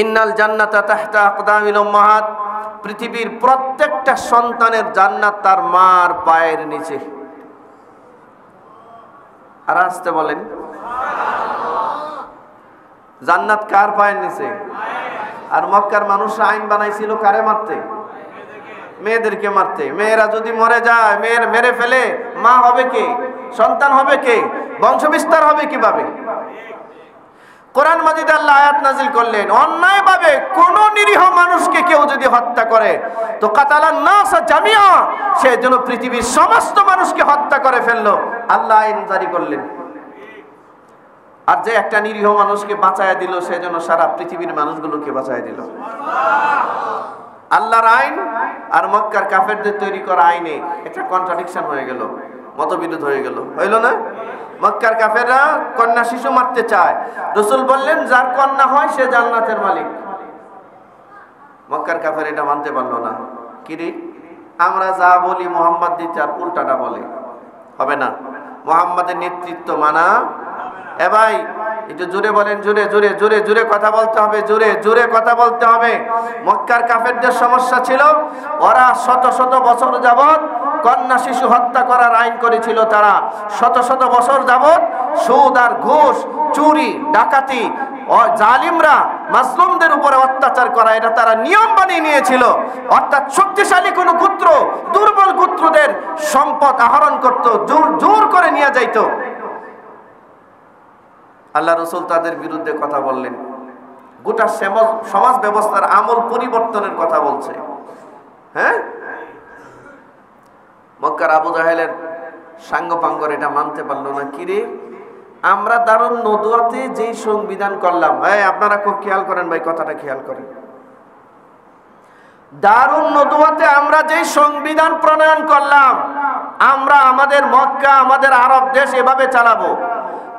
ইন্নাল জান্নাতা তাহতা আকদামিল উম্মাহাত, পৃথিবীর প্রত্যেকটা সন্তানের জান্নাত তার মার পায়ের নিচে। আর আসতে বলেন, জান্নাত কার পায়ের নিচে? আর মক্কার মানুষরা আইন বানাইছিল কারে মারতে? মেয়েদেরকে মারতে। মেয়েরা যদি মরে যায়, মেরে ফেলে, মা হবে কে? সন্তান হবে কে? বংশবিস্তার হবে কিভাবে? কোরআন মাজিদে আল্লাহ আয়াত নাযিল করলেন, অন্যায়ভাবে কোন নিরীহ মানুষকে কেউ যদি হত্যা করে তো কাতালান নাস জামিয়া, সে যেন পৃথিবীর সমস্ত মানুষকে হত্যা করে ফেললো। আল্লাহ আইন জারি করলেন। আর যে একটা নিরীহ মানুষকে বাঁচায় দিল, সে যেন সারা পৃথিবীর মানুষগুলোকে বাঁচায় দিল। আল্লাহর আইন আর মক্কার কাফেরদের তৈরি করা আইনে একটা কন্ট্রাডিকশন হয়ে গেল, মতবিরোধ হয়ে গেল, হইল না? মক্কার কাফেররা কন্যা শিশু মারতে চায়, রাসূল বললেন যার কন্যা হয় সে জান্নাতের মালিক। মক্কার কাফের এটা মানতে পারলো না। কি রে, আমরা যা বলি মোহাম্মদ দিতে আর উল্টাটা বলে, হবে না। মোহাম্মদের নেতৃত্ব মানা। এ ভাই একটু জোরে বলেন, জোরে জোরে জোরে জোরে কথা বলতে হবে, জোরে জোরে কথা বলতে হবে। মক্কার কাফেরদের সমস্যা ছিল, ওরা শত শত বছর যাবত কন্যা শিশু হত্যা করার আইন করেছিল। তারা শত শত বছর যাবত সুদ আর ঘুষ, চুরি, ডাকাতি, জালিমরা মাজলুমদের উপরে অত্যাচার করা, এটা তারা নিয়ম বানিয়ে নিয়েছিল। অর্থাৎ শক্তিশালী কোন গোত্র দুর্বল গোত্রদের সম্পদ আহরণ করত, জোর করে নিয়ে যাইত। আল্লাহ রসুল তাদের বিরুদ্ধে কথা বললেন, গোটা সমাজ ব্যবস্থার আমল পরিবর্তনের কথা বলছে। হ্যাঁ, মক্কার আবু জাহেলের সাঙ্গপাঙ্গর এটা মানতে পারলো না। কিরে, আমরা দারুন নদুয়াতে যেই সংবিধান করলাম, আপনারা খুব খেয়াল করেন ভাই, কথাটা খেয়াল করেন। দারুন নদুয়াতে আমরা যেই সংবিধান প্রণয়ন করলাম, আমরা আমাদের মক্কা, আমাদের আরব দেশ এভাবে চালাবো।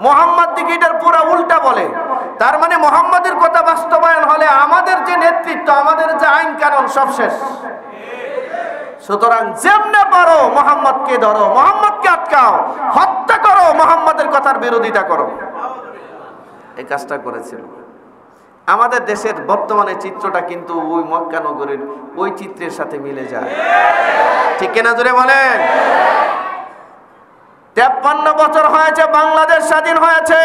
মোহাম্মদ দিকে এটার পুরো উল্টা বলে। তার মানে মোহাম্মদের কথা বাস্তবায়ন হলে আমাদের যে নেতৃত্ব, আমাদের যে আইন কানুন সব শেষ। সুতরাং যেমনে পারো মোহাম্মদকে ধরো, মোহাম্মদকে আটকাও, হত্যা করো, মোহাম্মদের কথার বিরোধিতা করো। এই কাজটা করেছিল। আমাদের দেশের বর্তমানে চিত্রটা কিন্তু ওই মক্কা নগরীর ওই চিত্রের সাথে মিলে যায়, ঠিক কিনা জোরে বলেন। 53 বছর হয়েছে বাংলাদেশ স্বাধীন হয়েছে।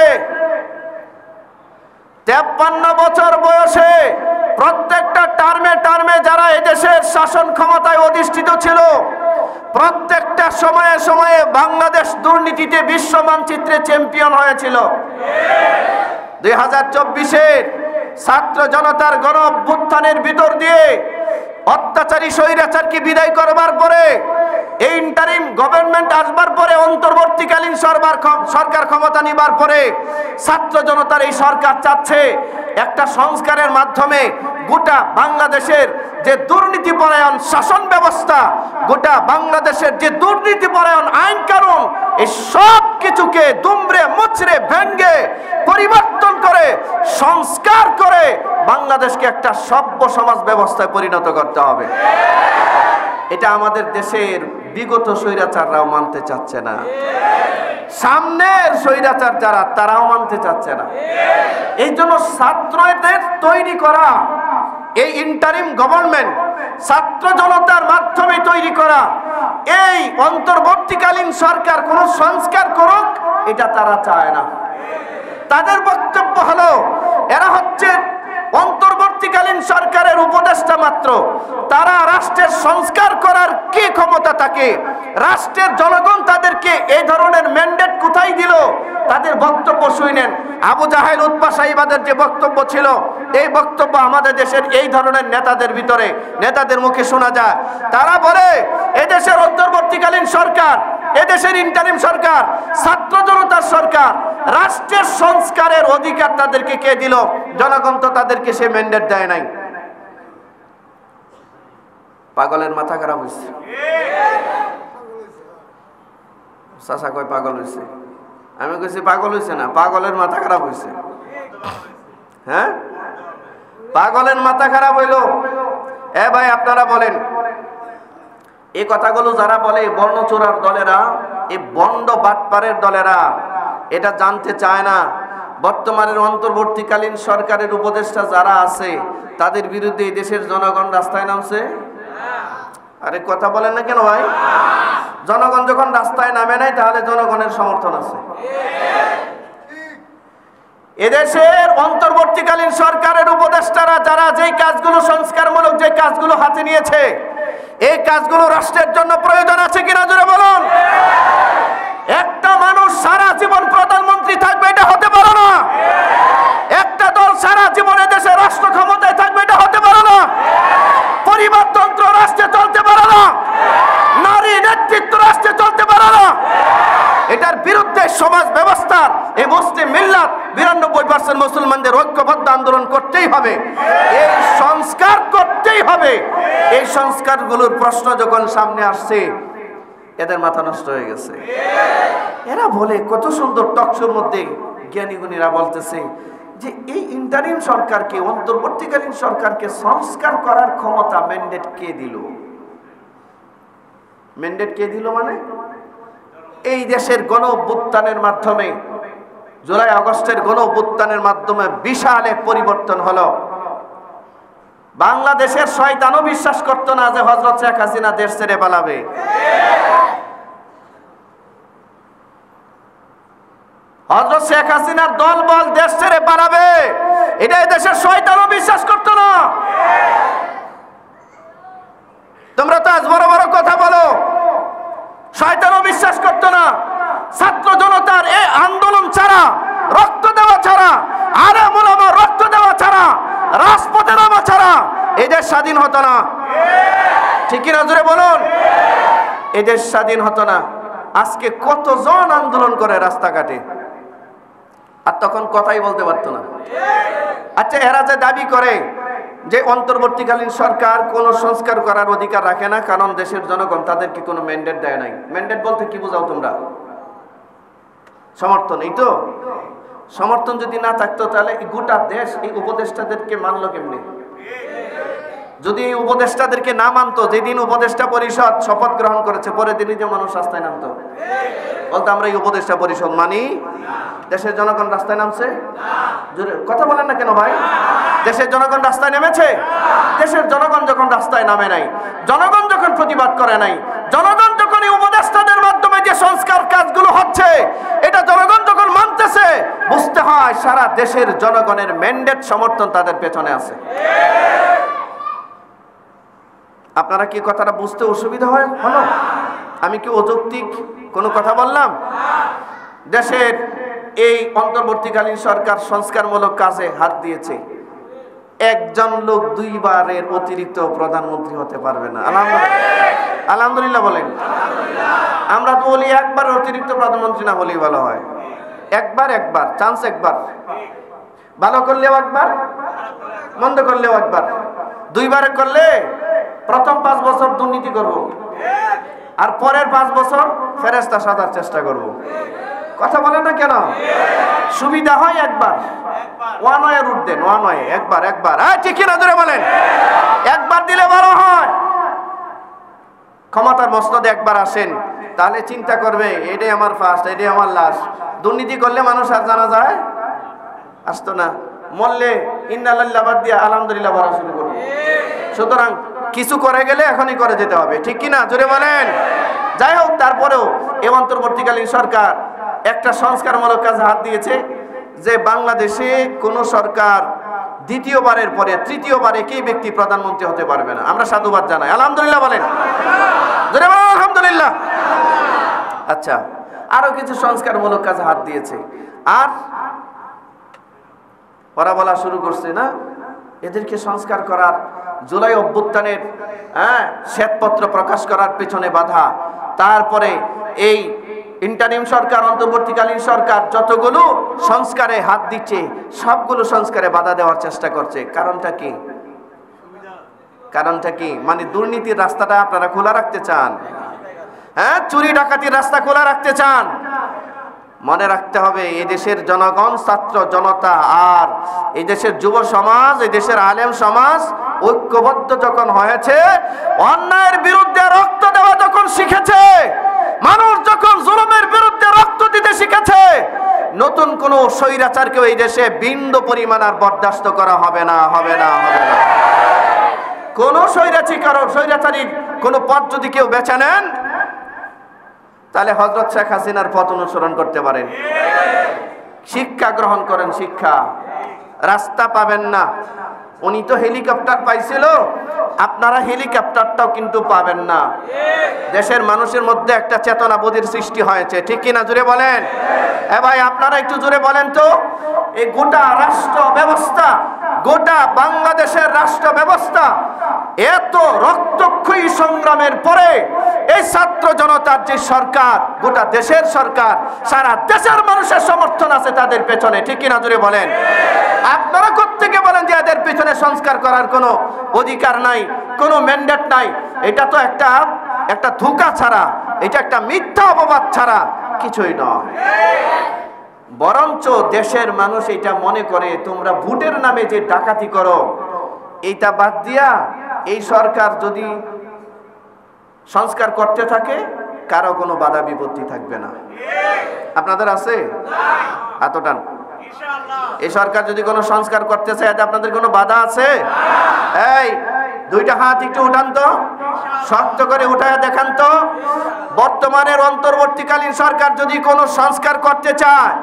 53 বছর বয়সে প্রত্যেকটা টার্মে যারা এদেশের শাসন ক্ষমতায় অধিষ্ঠিত ছিল, প্রত্যেকটা সময়ে সময়ে বাংলাদেশ দুর্নীতিতে বিশ্ব মানচিত্রে চ্যাম্পিয়ন হয়েছিল। 2024-এর ছাত্র জনতার গণ অভ্যুত্থানের ভিতর দিয়ে অত্যাচারী স্বৈরাচারকে বিদায় করবার পরে, এই ইন্টারিম গভর্নমেন্ট আসবার পরে, অন্তর্বর্তীকালীন সরকার ক্ষমতা নিবার পরে ছাত্র জনতার এই সরকার চাচ্ছে একটা সংস্কারের মাধ্যমে গোটা বাংলাদেশের যে দুর্নীতিপরায়ণ শাসন ব্যবস্থা, গোটা বাংলাদেশের যে দুর্নীতিপরায়ণ আইন কানুন, এই সব কিছুকে দুমড়ে মুচড়ে ভেঙ্গে পরিবর্তন করে সংস্কার করে বাংলাদেশকে একটা সভ্য সমাজ ব্যবস্থায় পরিণত করতে হবে। এটা আমাদের দেশের বিগত স্বৈরাচাররাও মানতে চাচ্ছে না, সামনের স্বৈরাচার যারা তারাও মানতে চাচ্ছে না। এই জন্য ছাত্রদের তৈরি করা এই ইন্টারিম গভর্নমেন্ট, ছাত্র জনতার মাধ্যমে তৈরি করা এই অন্তর্বর্তীকালীন সরকার কোন সংস্কার করুক, এটা তারা চায় না। তাদের বক্তব্য হলো এরা হচ্ছে অন্তর্বর্তীকালীন সরকারের উপদেষ্টা মাত্র, তারা রাষ্ট্রের সংস্কার করার কি ক্ষমতা থাকে? রাষ্ট্রের জনগণ তাদেরকে এই ধরনের ম্যান্ডেট কোথায় দিল? তাদের বক্তব্য শুনেন। আবু জাহেল উতবা সাহিবাদের যে বক্তব্য ছিল, এই বক্তব্য আমাদের দেশের এই ধরনের নেতাদের মুখে শোনা যায়। তারা বলে এদেশের অন্তর্বর্তীকালীন সরকার, এদেশের ইন্টারিম সরকার ছাত্র জনতার সরকার, রাষ্ট্রের সংস্কারের অধিকার তাদেরকে কে দিল? জনগণ তো তাদেরকে সে ম্যান্ডেট দেয় নাই। পাগলের মাথা খারাপ হয়েছে। চাচা কয় পাগল হয়েছে, আমি কইছি পাগল হয়েছে না, পাগলের মাথা খারাপ হয়েছে। হ্যাঁ, পাগলের মাথা খারাপ হইল। এ ভাই আপনারা বলেন, এই কথাগুলো যারা বলে বর্ণচোরার দলেরা, এই বন্ড বাটপারের দলেরা এটা জানতে চায় না বর্তমানের অন্তর্বর্তীকালীন সরকারের উপদেষ্টা যারা আছে তাদের বিরুদ্ধে এই দেশের জনগণ রাস্তায় নামছে। আরে কথা বলেন না কেন ভাই? জনগণ যখন রাস্তায় নামে নাই তাহলে জনগণের সমর্থন আছে। এদেশের অন্তর্বর্তীকালীন সরকারের উপদেষ্টারা যারা যেই কাজগুলো সংস্কারমূলক যে কাজগুলো হাতে নিয়েছে, এই কাজগুলো রাষ্ট্রের জন্য প্রয়োজন আছে কিনা জোরে বলুন। একটা মানুষ সারা জীবন প্রধানমন্ত্রী থাকবে এটা হতে পারে না। একটা দল সারা জীবনে দেশে রাষ্ট্র ক্ষমতায় থাকবে এটা হতে পারে না। পরিবারতন্ত্র রাষ্ট্রে চলতে পারে না, নারী নেতৃত্ব রাষ্ট্রে চলতে পারে না। এটার বিরুদ্ধে সমাজ ব্যবস্থার এই মুসলিম মিল্লাত 92% মুসলমানদের ঐক্যবদ্ধ আন্দোলন করতেই হবে, এই সংস্কার করতেই হবে। এই সংস্কারগুলোর প্রশ্ন যখন সামনে আসছে এদের মাথা নষ্ট হয়ে গেছে। এরা বলে কত সুন্দর টকশোর মধ্যে জ্ঞানীগুণীরা বলতেছে যে এই ইন্টারিম সরকারকে, অন্তর্বর্তীকালীন সরকারকে সংস্কার করার ক্ষমতা ম্যান্ডেট কে দিল? ম্যান্ডেট কে দিল? মানে এই দেশের গণ অভ্যুত্থানের মাধ্যমে, জুলাই আগস্টের গণ অভ্যুত্থানের মাধ্যমে বিশাল এক পরিবর্তন হলো। বাংলাদেশের শয়তানও বিশ্বাস করতো না যে হযরত শেখ হাসিনা দেশ ছেড়ে পালাবে। হযরত শেখ হাসিনার দলবল দেশ ছেড়ে পালাবে, এটা এই দেশের শয়তানও বিশ্বাস করতো না। তোমরা তো আজ বড় বড় কথা বলো, শয়তানও বিশ্বাস করতো না। ছাত্র জনতার এই আন্দোলন ছাড়া, রক্ত দেওয়া ছাড়া, আলেম ওলামা রক্ত দেওয়া ছাড়া, রাজপথে নামা ছাড়া এই দেশ স্বাধীন হতো না। ঠিক কিনা জোরে বলুন? এই দেশ স্বাধীন হতো না। আজকে কতজন আন্দোলন করে রাস্তাঘাটে, আর তখন কথাই বলতে পারতো না। আচ্ছা, এরা যে দাবি করে যে অন্তর্বর্তীকালীন সরকার কোন সংস্কার করার অধিকার রাখে না, কারণ দেশের জনগণ তাদেরকে কোনো ম্যান্ডেট দেয় নাই। ম্যান্ডেট বলতে কি বোঝাও তোমরা? সমর্থন। এই তো সমর্থন যদি না থাকতো তাহলে গোটা দেশ এই উপদেষ্টাদেরকে মানলো কেমনে? যদি এই উপদেষ্টাদেরকে না মানতো, যেদিন উপদেষ্টা পরিষদ শপথ গ্রহণ করেছে পরের দিনই যে মানুষ রাস্তায় নামতো, বলতো আমরা এই উপদেষ্টা পরিষদ মানি। দেশের জনগণ রাস্তায় নামছে? কথা বলেন না কেন ভাই? দেশের জনগণ রাস্তায় নেমেছে? দেশের জনগণ যখন রাস্তায় নামে নাই, জনগণ যখন প্রতিবাদ করে নাই, জনগণ যখন এই উপদেষ্টাদের মাধ্যমে যে সংস্কার কাজগুলো হচ্ছে এটা জনগণ যখন মানতেছে, বুঝতে হয় সারা দেশের জনগণের ম্যান্ডেট সমর্থন তাদের পেছনে আছে। আপনারা কি কথাটা বুঝতে অসুবিধা হয় হলো? আমি কি অযৌক্তিক কোনো কথা বললাম? দেশের এই অন্তর্বর্তীকালীন সরকার সংস্কারমূলক কাজে হাত দিয়েছে। একজন লোক দুইবারের অতিরিক্ত প্রধানমন্ত্রী হতে পারবে না। আলহামদুলিল্লাহ বলেন। আমরা তো বলি একবার অতিরিক্ত প্রধানমন্ত্রী না বলেই ভালো হয়। একবার চান্স, একবার ভালো করলেও একবার, মন্দ করলেও একবার। দুইবারে করলে প্রথম 5 বছর দুর্নীতি করব, আর পরের 5 বছর ফেরেশতা সাজার চেষ্টা করব। কথা বলেন না কেন? সুবিধা হয় একবার। ওয়ান ওয়ে রুট দেন, ওয়ান ওয়ে, একবার। ঠিক কিনা ধরে বলেন? একবার দিলে ভালো হয়। ক্ষমতার মসনদে একবার আসেন, তাহলে চিন্তা করবে এটাই আমার ফার্স্ট, এটাই আমার লাস্ট। দুর্নীতি করলে মানুষ আর জানা যায় আসতো না। মরলে ইন্নালিল্লাহ বাদ দিয়া আলহামদুলিল্লাহ বলা শুরু করবে। সুতরাং কিছু করে গেলে এখনই করে যেতে হবে। ঠিক কিনা জোরে বলেন? যাই হোক, তারপরেও এই অন্তর্বর্তীকালীন সরকার একটা সংস্কারমূলক কাজে হাত দিয়েছে যে বাংলাদেশে কোন সরকার দ্বিতীয়বারের পরে তৃতীয়বার একই ব্যক্তি প্রধানমন্ত্রী হতে পারবে না। আমরা সাধুবাদ জানাই। আলহামদুলিল্লাহ বলেন, জোরে বলেন আলহামদুলিল্লাহ। আচ্ছা, আরো কিছু সংস্কারমূলক কাজে হাত দিয়েছে। আর ওরা বলা শুরু করছে না, এদেরকে সংস্কার করার, জুলাই অভ্যুত্থানের শ্বেতপত্র প্রকাশ করার পেছনে বাধা। তারপরে এই ইন্টারিম সরকার, অন্তর্বর্তীকালীন সরকার যতগুলো সংস্কারে হাত দিচ্ছে সবগুলো সংস্কারে বাধা দেওয়ার চেষ্টা করছে। কারণটা কি? মানে দুর্নীতির রাস্তাটা আপনারা খোলা রাখতে চান, চুরি ডাকাতির রাস্তা খোলা রাখতে চান। মনে রাখতে হবে, এই দেশের জনগণ, ছাত্র জনতা আর এই দেশের যুব সমাজ, এই দেশের আলেম সমাজ ঐক্যবদ্ধ যখন হয়েছে, অন্যায়ের বিরুদ্ধে রক্ত দেওয়া যখন শিখেছে, মানুষ যখন জুলুমের বিরুদ্ধে রক্ত দিতে শিখেছে, নতুন কোন স্বৈরাচারকেও এই দেশে বিন্দু পরিমাণ আর বরদাস্ত করা হবে না। কোন স্বৈরাচারী কোন পথ যদি কেউ বেছে নেন, তাহলে হযরত শেখ হাসিনার পথ অনুসরণ করতে পারেন। শিক্ষা গ্রহণ করেন, শিক্ষা। রাস্তা পাবেন না। উনি তো হেলিকপ্টার পাইছিল, আপনারা হেলিকপ্টারটাও কিন্তু পাবেন না। দেশের মানুষের মধ্যে একটা চেতনা বোধের সৃষ্টি হয়েছে। ঠিক কিনা জোরে বলেন? ভাই আপনারা একটু জোরে বলেন তো। এই গোটা রাষ্ট্র ব্যবস্থা, গোটা বাংলাদেশের রাষ্ট্র ব্যবস্থা এত রক্তক্ষয়ী সংগ্রামের পরে এই ছাত্র জনতার যে সরকার, গোটা দেশের সরকার, সারা দেশের মানুষের সমর্থন আছে তাদের পেছনে। ঠিক কিনা জোরে বলেন? আপনারা কোত্থেকে বলেন যে এদের পেছনে সংস্কার করার কোনো অধিকার নাই, কোনো ম্যান্ডেট নাই? এটা তো একটা ধোঁকা ছাড়া, এটা একটা মিথ্যা অপবাদ ছাড়া কিছুই নয়। বরঞ্চ দেশের মানুষ এটা মনে করে তোমরা ভোটের নামে যে ডাকাতি করো, এইটা বাদ দিয়া এই সরকার যদি সংস্কার করতে থাকে, কারো কোনো বাধা বিপত্তি থাকবে না। আপনাদের আছে? এতটান এই সরকার যদি কোনো সংস্কার করতে চায়, আপনাদের কোনো বাধা আছে? এই দুইটা হাত একটু উঠান তো, শক্ত করে উঠায় দেখান তো। বর্তমানের অন্তর্বর্তীকালীন সরকার যদি কোনো সংস্কার করতে চায়,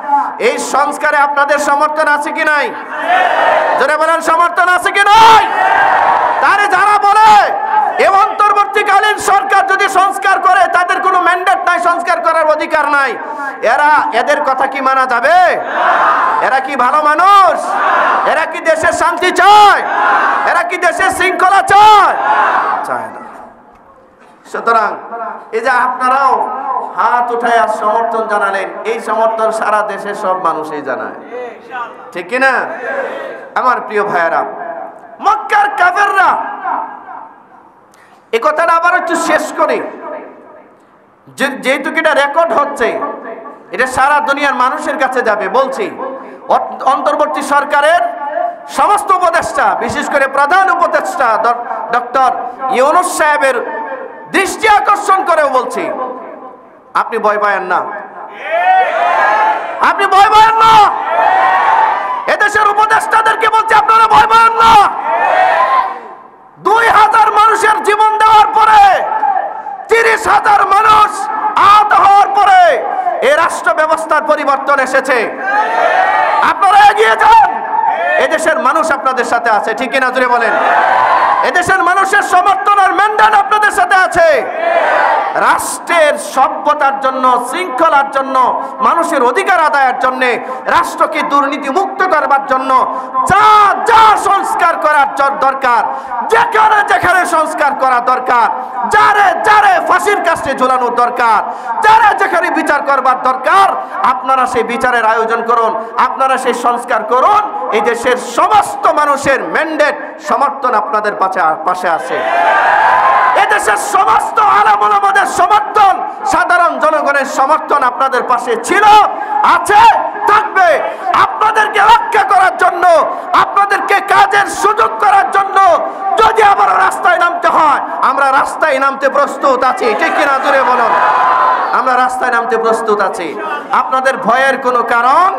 এই সংস্কারে আপনাদের সমর্থন আছে কি নাই? জোরে বলেন, সমর্থন আছে কি নাই? তারে যারা বলে এই অন্তর্বর্তীকালীন সরকার যদি সংস্কার করে, তাদের কোনো ম্যান্ডেট নাই, সংস্কার করার অধিকার নাই, এদের কথা কি মানা যাবে? এরা কি ভালো মানুষ? এরা কি দেশের শান্তি চায়? এরা কি দেশের শৃঙ্খলা চায়? চায় না। সুতরাং এই যে আপনারাও হাত উঠায় আর সমর্থন জানালেন, এই সমর্থন সারা দেশের সব মানুষই জানায়, ঠিক কিনা? আমার প্রিয় ভাইয়েরা, মক্কার কাফেররা, এই কথাটা আবার একটু শেষ করি, যেহেতু এটা রেকর্ড হচ্ছে, এটা সারা দুনিয়ার মানুষের কাছে যাবে। বলছি, অন্তর্বর্তী সরকারের সমস্ত উপদেষ্টা, বিশেষ করে প্রধান উপদেষ্টা ডক্টর ইউনূস সাহেবের দৃষ্টি আকর্ষণ করেও বলছি, আপনি ভয় পায়েন না, আপনি ভয় পায়েন না। এদেশের উপদেষ্টাদেরকে বলছি, আপনারা ভয় পায়েন না। 2000 মানুষের জীবন দেওয়ার পরে, 30,000 মানুষ আহত হওয়ার পরে এই রাষ্ট্র ব্যবস্থার পরিবর্তন এসেছে। আপনারা এগিয়ে যান, এদেশের মানুষ আপনাদের সাথে আছে, ঠিক কিনা? জোরে বলেন। এদেশের মানুষের সমর্থন আর ম্যান্ডেট আপনাদের সাথে আছে। রাষ্ট্রের সভ্যতার জন্য, শৃঙ্খলার জন্য, মানুষের অধিকার আদায়ের জন্য, রাষ্ট্রকে দুর্নীতি মুক্ত করবার জন্য যা যা সংস্কার করার দরকার, যেখানে যেখানে সংস্কার করা দরকার, যারে যারে ফাঁসির কাছে ঝুলানোর দরকার, যারে যেখানে বিচার করবার দরকার, আপনারা সেই বিচারের আয়োজন করুন, আপনারা সেই সংস্কার করুন। এই দেশের সমস্ত মানুষের ম্যান্ডেট, সমর্থন আপনাদের পাশে আছে। এদেশের সমস্ত আলেম ওলামাদের সমর্থন, সাধারণ জনগণের সমর্থন আপনাদের পাশে ছিল, আছে, থাকবে। আপনাদেরকে রক্ষা করার জন্য, আপনাদেরকে কাজের সুযোগ করার জন্য যদি আবার রাস্তায় নামতে হয়, আমরা রাস্তায় নামতে প্রস্তুত আছি, ঠিক কিনা? জোরে বলুন, আমরা রাস্তায় নামতে প্রস্তুত আছি। আপনাদের ভয়ের কোনো কারণ,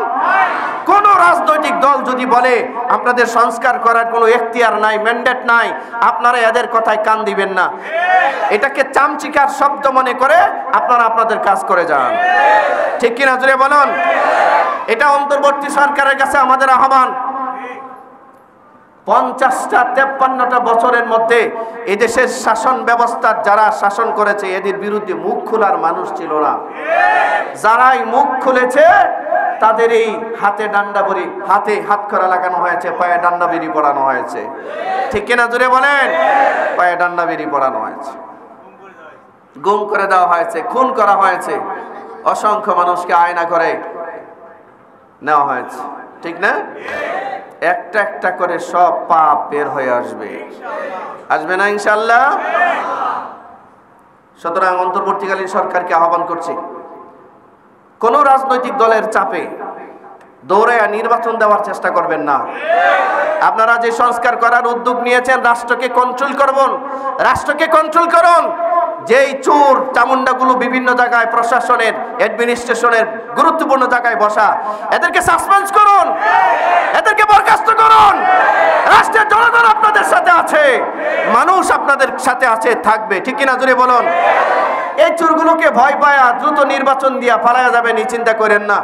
কোন রাজনৈতিক দল যদি বলে আপনাদের সংস্কার করার কোনো এখতিয়ার নাই, ম্যান্ডেট নাই, আপনারা এদের কথায় কান দিবেন না। এটাকে চামচিকার শব্দ মনে করে আপনারা আপনাদের কাজ করে যান, ঠিক কিনা? জোরে বলুন। এটা অন্তর্বর্তী সরকারের কাছে আমাদের আহ্বান। 50-53টা বছরের মধ্যে এদেশের শাসন ব্যবস্থার যারা শাসন করেছে, এদের বিরুদ্ধে মুখ খোলার মানুষ ছিল না। যারাই মুখ খুলেছে, তাদের এই হাতে ডান্ডা বড়ি, হাতে হাত করা লাগানো হয়েছে, পায়ে ডান্ডা বেরি পড়ানো হয়েছে, ঠিক কিনা? জোরে বলেন। পায়ে ডান্ডা বেরি পড়ানো হয়েছে, গুম করে দেওয়া হয়েছে, খুন করা হয়েছে, অসংখ্য মানুষকে আয়না করে নেওয়া হয়েছে, ঠিক না? একটা একটা করে সব পাপ বের হয়ে আসবে, আসবে না ইনশাআল্লাহ? সুতরাং অন্তর্বর্তীকালীন সরকারকে আহ্বান করছি, কোন রাজনৈতিক দলের চাপে দৌড়ায় নির্বাচন দেওয়ার চেষ্টা করবেন না। আপনারা যে সংস্কার করার উদ্যোগ নিয়েছেন, রাষ্ট্রকে কন্ট্রোল করুন, রাষ্ট্রকে কন্ট্রোল করুন। যেই চোর চামুন্ডাগুলো বিভিন্ন জায়গায় প্রশাসনের, অ্যাডমিনিস্ট্রেশনের গুরুত্বপূর্ণ জায়গায় বসা, এদেরকে সাসপেন্ড করুন, এদেরকে বরখাস্ত করুন। রাষ্ট্রের জনগণ আপনাদের সাথে আছে, মানুষ আপনাদের সাথে আছে, থাকবে, ঠিক কিনা? জোরে বলুন। এই চোরগুলোকে ভয় পায়া দ্রুত নির্বাচন দিয়া পালায়া যাবেন, এই চিন্তা করেন না।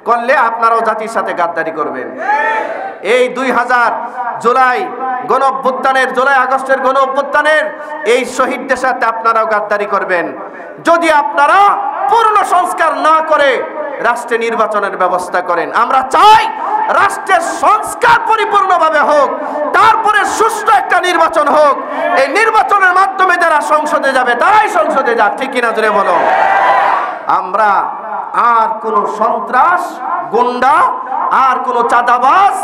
করলে আপনারাও জাতির সাথে গাদ্দারি করবেন। এই 2000 জুলাই গণঅভ্যুত্থানের, জুলাই আগস্টের গণঅভ্যুত্থানের এই শহীদদের সাথে আপনারাও গাদ্দারি করবেন, যদি আপনারা পূর্ণ সংস্কার না করে রাষ্ট্রে নির্বাচনের ব্যবস্থা করেন। আমরা চাই রাষ্ট্রের সংস্কার পরিপূর্ণভাবে হোক, তারপরে সুষ্ঠু একটা নির্বাচন হোক। এই নির্বাচনের মাধ্যমে যারা সংসদে যাবে, তারাই সংসদে যাক, ঠিক কিনা? জোরে বলো। আমরা আর কোন সন্ত্রাস, গুন্ডা, আর কোন চাঁদাবাজ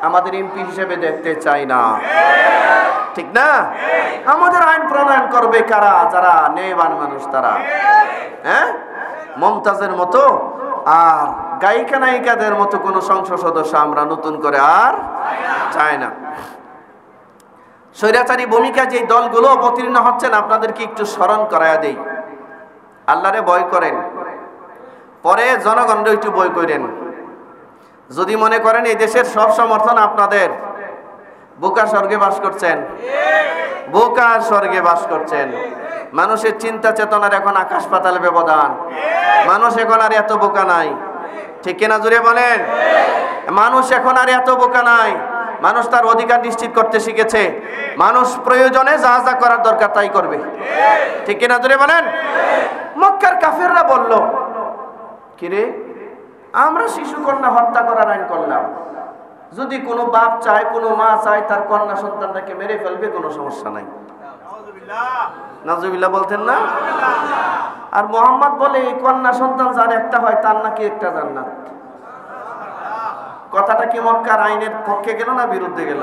আমাদের এমপি হিসেবে দেখতে চাই না, ঠিক না? আমাদের আইন প্রণয়ন করবে কারা? যারা নেবান মানুষ, তারা। হ্যাঁ, মমতাজের মতো আর গায়িকা নায়িকাদের মতো কোন সংসদ সদস্য আমরা নতুন করে আর চাই না। স্বৈরাচারী ভূমিকা যে দলগুলো অবতীর্ণ হচ্ছেন আপনাদেরকে একটু স্মরণ করায়া দেই। আল্লাহরে ভয় করেন, পরে জনগণরে একটু ভয় করেন। যদি মনে করেন এই দেশের সব সমর্থন আপনাদের, বোকা স্বর্গে বাস করছেন, বোকা স্বর্গে বাস করছেন। মানুষের চিন্তা চেতনার এখন আকাশ পাতাল ব্যবধান। মানুষ এখন আর এত বোকা নাই, ঠিক কিনা জুড়ে বলেন? মানুষ এখন আর এত বোকা নাই। মানুষ তার অধিকার নিশ্চিত করতে শিখেছে। মানুষ প্রয়োজনে যা যা করার দরকার তাই করবে, ঠিক কিনা জুড়ে বলেন? মক্কার কাফেররা বলল, কিরে আমরা শিশু কন্যা হত্যা করার আইন করলাম, যদি কোনো বাপ চায়, কোনো মা চায় তার কন্যা সন্তানটাকে মেরে ফেলবে, কোনো সমস্যা নাই। নাউজুবিল্লাহ বলতেন না? আর মোহাম্মদ বলে এই কন্যা সন্তান যার একটা হয় তার নাকি একটা জান্নাত। কথাটা কি মক্কার আইনের পক্ষে গেল না বিরুদ্ধে গেল?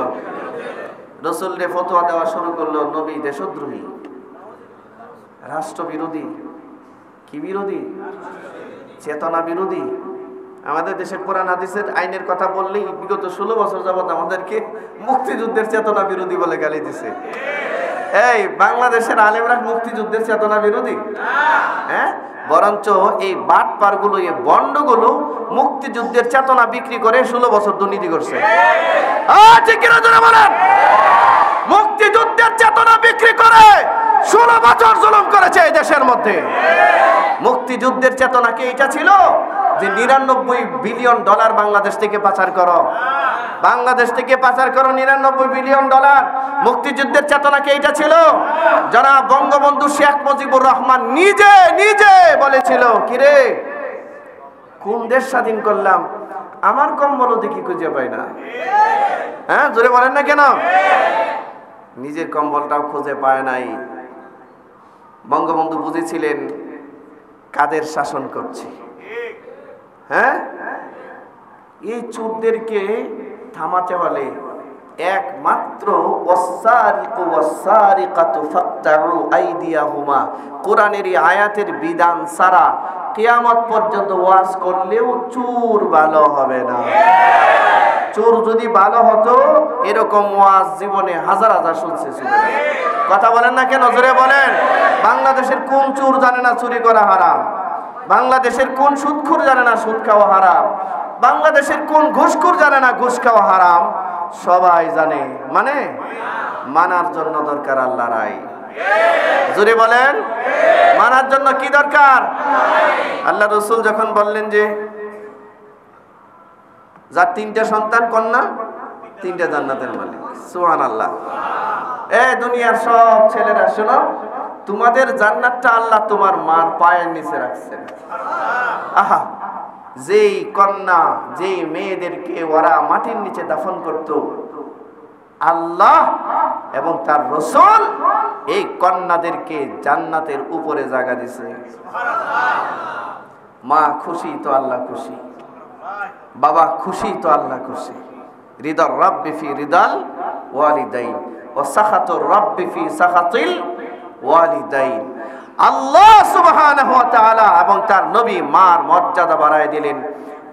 রাসূল রে ফতোয়া দেওয়া শুরু করলো, নবী দেশদ্রোহী, রাষ্ট্র বিরোধী, কি বিরোধী? চেতনা বিরোধী। আমাদের দেশে কোরআন হাদিসের আইনের কথা বললেই বিগত 16 বছর যাবত আমাদেরকে মুক্তিযুদ্ধের চেতনা বিরোধী বলে গালি দিছে। এই বাংলাদেশের আলেমরা মুক্তিযুদ্ধের চেতনা বিরোধী? হ্যাঁ, বরঞ্চ এই বাটপারগুলো, এই বন্ডগুলো মুক্তিযুদ্ধের চেতনা বিক্রি করে 16 বছর দুর্নীতি করছে। ঠিক কিনা জোরে বলেন? মুক্তিযুদ্ধের চেতনা বিক্রি করে 16 বছর জুলুম করেছে এই দেশের মধ্যে। মুক্তিযুদ্ধের চেতনা কি এটা ছিল যে 99 বিলিয়ন ডলার বাংলাদেশ থেকে পাচার করো, বাংলাদেশ থেকে পাচার করো 99 বিলিয়ন ডলার? মুক্তিযুদ্ধের চেতনা কি এটা ছিল? যারা বঙ্গবন্ধু শেখ মুজিবুর রহমান নিজে নিজে বলেছিল, কিরে কোন দেশ স্বাধীন করলাম, আমার কম্বল দেখি খুঁজে পাই না। হ্যাঁ, জোরে বলেন না কেন? নিজের কম্বলটাও খুঁজে পায় নাই। বঙ্গবন্ধু বুঝেছিলেন কাদের শাসন করছে। হ্যাঁ, এই চোরদেরকে থামাতে হলে একমাত্র ওয়াসারিকু ওয়াসারিকাতু ফাকতাউ আইদিয়াহুমা, কোরআনের এই আয়াতের বিধান ছাড়া কিয়ামত পর্যন্ত ওয়াজ করলেও চোর ভালো হবে না। চোর যদি ভালো হতো এরকম ওয়াজ জীবনে হাজার হাজার শুনছে। কথা বলেন না কেন? জোরে বলেন। বাংলাদেশের কোন চোর জানে না চুরি করা হারাম? বাংলাদেশের কোন সুদখোর জানে না সুদ খাওয়া হারাম? বাংলাদেশের কোন ঘুষখোর জানে না ঘুষ খাওয়া হারাম? সবাই জানে। মানে মানার জন্য দরকার আল্লাহর আইন। জোরে বলেন, মানার জন্য কি দরকার? আল্লাহ রাসূল যখন বললেন যে যার 3টা সন্তান কন্যা 3টা জান্নাতের মালিক, সুবহানাল্লাহ। দুনিয়ার সব ছেলেরা শোনো, তোমাদের জান্নাতটা আল্লাহ তোমার মার পায়ের নিচে রাখছেন। আহা, যেই কন্যা, যেই মেয়েদেরকে ওরা মাটির নিচে দাফন করত, আল্লাহ এবং তার রাসূল এই কন্যাদেরকে জান্নাতের উপরে জায়গা দিছে। মা খুশি তো আল্লাহ খুশি, বাবা খুশি তো আল্লাহ খুশি। রিদার রাব্বি ফি রিদাল ওয়ালিদাইন ওয়া সাখাতুর রাব্বি ফি সাখাতিল ওয়ালিদাইন। আল্লাহ সুবহানাহু ওয়া তাআলা এবং তার নবী মার মর্যাদা বাড়ায় দিলেন।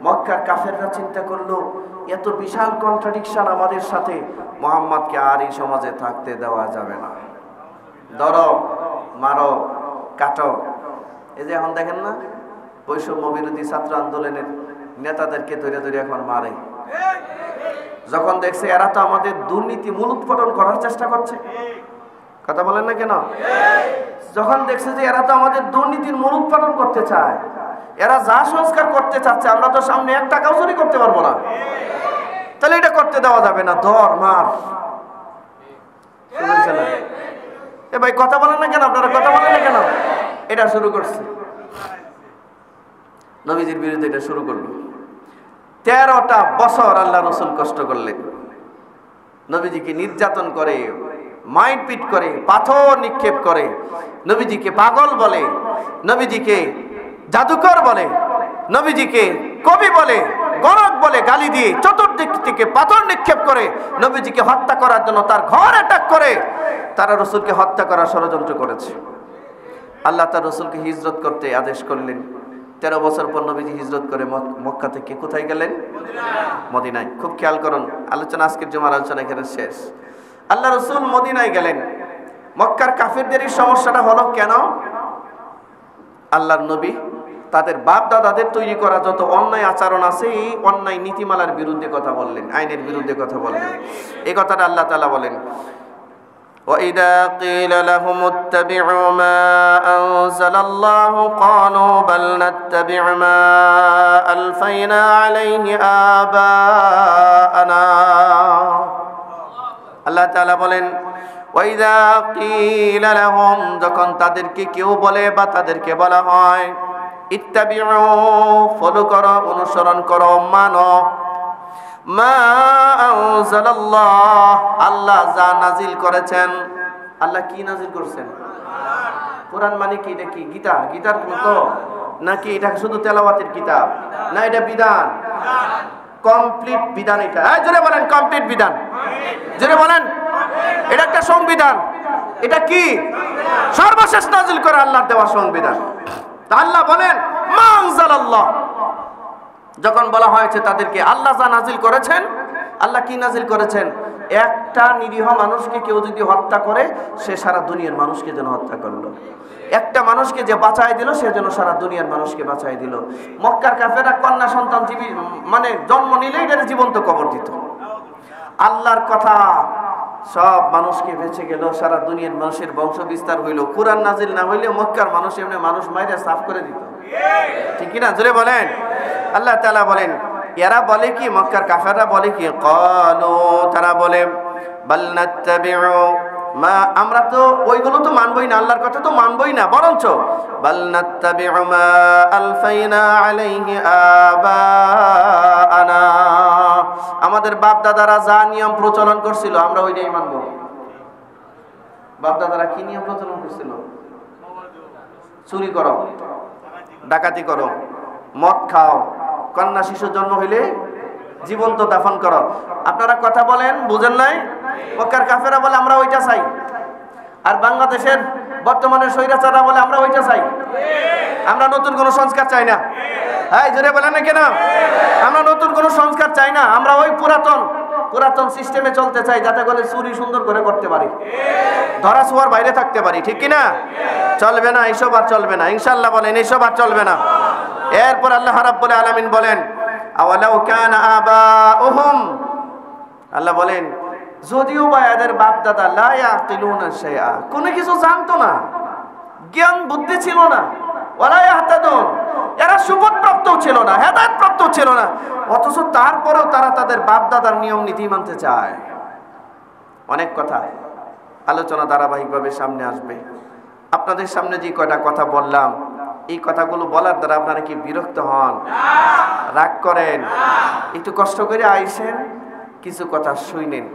মক্কার কাফেররা চিন্তা করলো, এত বিশাল কন্ট্রাডিকশন আমাদের সাথে, মুহাম্মদকে আর এই সমাজে থাকতে দেওয়া যাবে না। ধরো, মারো, কাটো। এই যে এখন দেখেন না, বৈষম্য বিরোধী ছাত্র আন্দোলনের নেতাদেরকে ধরে ধরে এখন মারে। যখন দেখছে এরা তো আমাদের দুর্নীতি মূলোৎপাটন করার চেষ্টা করছে, কথা বলেন না কেন? যখন দেখছে যে এরা তো আমাদের দুর্নীতির মূলোৎপাটন করতে চায়, এরা যা সংস্কার করতে চাচ্ছে আমরা তো সামনে 1 টাকাও চুরি করতে পারবো না, তাহলে এটা করতে দেওয়া যাবে না, ধর মার। এ ভাই কথা বলেন না কেন? আপনারা কথা বলেন না কেন? এটা শুরু করছে, নবীজির বিরুদ্ধে এটা শুরু করলো। 13টা বছর আল্লাহ রাসূল কষ্ট করলেন, নবীজিকে নির্যাতন করে, মারপিট করে, পাথর নিক্ষেপ করে, নবীজিকে পাগল বলে, নবীজিকে জাদুকর বলে, নবীজিকে কবি বলে, গণক বলে গালি দিয়ে চতুর্দিক থেকে পাথর নিক্ষেপ করে নবীজিকে হত্যা করার জন্য তার ঘর অ্যাটাক করে তারা রাসূলকে হত্যা করার ষড়যন্ত্র করেছে। আল্লাহ তার রাসূলকে হিজরত করতে আদেশ করলেন। 13 বছর পর নবীজি হিজরত করে মক্কা থেকে কোথায় গেলেন? মদিনায়। খুব খেয়াল করুন, আলোচনা আজকের জুমার আলোচনা এখানে শেষ। আল্লাহ রাসূল মদিনায় গেলেন। মক্কার কাফিরদের এই সমস্যাটা হলো কেন? আল্লাহর নবী তাদের বাপ দাদাদের তৈরি করা যত অন্যায় আচরণ আছে এই অন্যায় নীতিমালার বিরুদ্ধে কথা বললেন, আইনের বিরুদ্ধে কথা বললেন। এই কথাটা আল্লাহ তাআলা বলেন, وَإِذَا قِيلَ لَهُمُ اتَّبِعُوا مَا أَنزَلَ اللَّهُ قَالُوا بَلْ نَتَّبِعُ مَا أَلْفَيْنَا عَلَيْهِ آبَاءَنَا। আল্লাহ তাআলা বলেন, وَإِذَا قِيلَ لَهُمْ, যখন তাদেরকে কেউ বলে বা তাদেরকে বলা হয়, ইত্তাবিউ, ফলো করো, অনুসরণ করো, মানো, মা আনজালাল্লাহ, আল্লাহ যা নাজিল করেছেন। আল্লাহ কি নাজিল করেছেন? কোরআন মানে কি? এটা কি গীতা? গীতার মতো নাকি এটা শুধু তেলাওয়াতের কিতাব? না, এটা বিধান, কমপ্লিট বিধান। এটা জোরে বলেন, কমপ্লিট বিধান। জোরে বলেন, এটা একটা সংবিধান। এটা কি? সর্বশেষ নাজিল করে আল্লাহর দেওয়া সংবিধান। তা আল্লাহ বলেন মা আনজালাল্লাহ, যখন বলা হয়েছে তাদেরকে আল্লাহ যা নাজিল করেছেন। আল্লাহ কি নাজিল করেছেন? একটা নিরীহ মানুষকে কেউ যদি হত্যা করে, সে সারা দুনিয়ার মানুষকে যেন হত্যা করলো। একটা মানুষকে যে বাঁচাই দিল, সে যেন সারা দুনিয়ার মানুষকে বাঁচাই দিল। মক্কার কাফেররা কন্যা সন্তান মানে জন্ম নিলেই এটা জীবন্ত কবর দিত। আল্লাহর কথা সব মানুষকে বেঁচে গেল, সারা দুনিয়ার মানুষের বংশ বিস্তার হইল। কুরআন নাজিল না হইলে মক্কার মানুষ এমনি মানুষ মাইরা সাফ করে দিত, ঠিক কি না? জোরে বলেন। আল্লাহ তাআলা বলেন, এরা বলে কি, মক্কার কাফেররা বলে কি, ক্বালু, তারা বলে, বাল নাত্তাবিউ মা, আমরা তো ওইগুলো তো মানবই না, আল্লাহর কথা তো মানবই না, বরঞ্চ বাল নাত্তাবিউ মা আলফাইনা আলাইহি আবাআনা, আমাদের বাপ দাদারা যা নিয়ম প্রচলন করছিল আমরা ওইটাই মানব। বাপ দাদারা কি নিয়ম প্রচলন করছিল? চুরি করো, ডাকাতি করো, মদ খাও, কন্যা শিশু জন্ম হইলে জীবন্ত দাফন করো। আপনারা কথা বলেন, বুঝেন নাই? মক্কার কাফেররা বলে আমরা ওইটা চাই, আর বাংলাদেশের বর্তমানে স্বৈরাচাররা বলে আমরা ওইটা চাই। আমরা নতুন কোনো সংস্কার চাই না। হ্যাঁ, জোরে বলেন না কেন? আমরা নতুন কোনো সংস্কার চাই না, আমরা ওই পুরাতন সিস্টেমে চলতে চাই, যাতে করে চুরি সুন্দর করে করতে পারি, ধরা ছোঁয়ার বাইরে থাকতে পারি, ঠিক কিনা? চলবে না, এইসব আর চলবে না, ইনশাআল্লাহ বলেন, এইসব আর চলবে না। এরপর আল্লাহ রাব্বুল আলামিন বলেন, আওয়ালাউ কানা আবাউহুম, আল্লাহ বলেন যদিও বা এদের বাপ দাদা লা ইয়াকিলুনা শাইআ, কোনো কিছু জানতো না, জ্ঞান বুদ্ধি ছিল না, ওয়ালা ইয়াহতাদুন, এরা সুবোধ প্রাপ্ত ছিল না, হেদায়েত প্রাপ্ত ছিল না, অথচ তারপরেও তারা তাদের বাপ দাদার নিয়ম নীতি মানতে চায়। অনেক কথা আলোচনা ধারাবাহিকভাবে সামনে আসবে। আপনাদের সামনে যে কয়টা কথা বললাম, এই কথাগুলো বলার দ্বারা আপনারা কি বিরক্ত হন, রাগ করেন? একটু কষ্ট করে আইসেন, কিছু কথা শুনেন,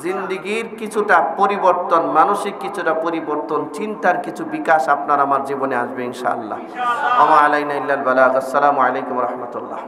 জিন্দিগির কিছুটা পরিবর্তন, মানসিক কিছুটা পরিবর্তন, চিন্তার কিছু বিকাশ আপনার আমার জীবনে আসবে ইনশাআল্লাহ। ওয়া মা আলাইনা ইল্লাল বালাগ। আসসালামু আলাইকুম ওয়া রাহমাতুল্লাহ।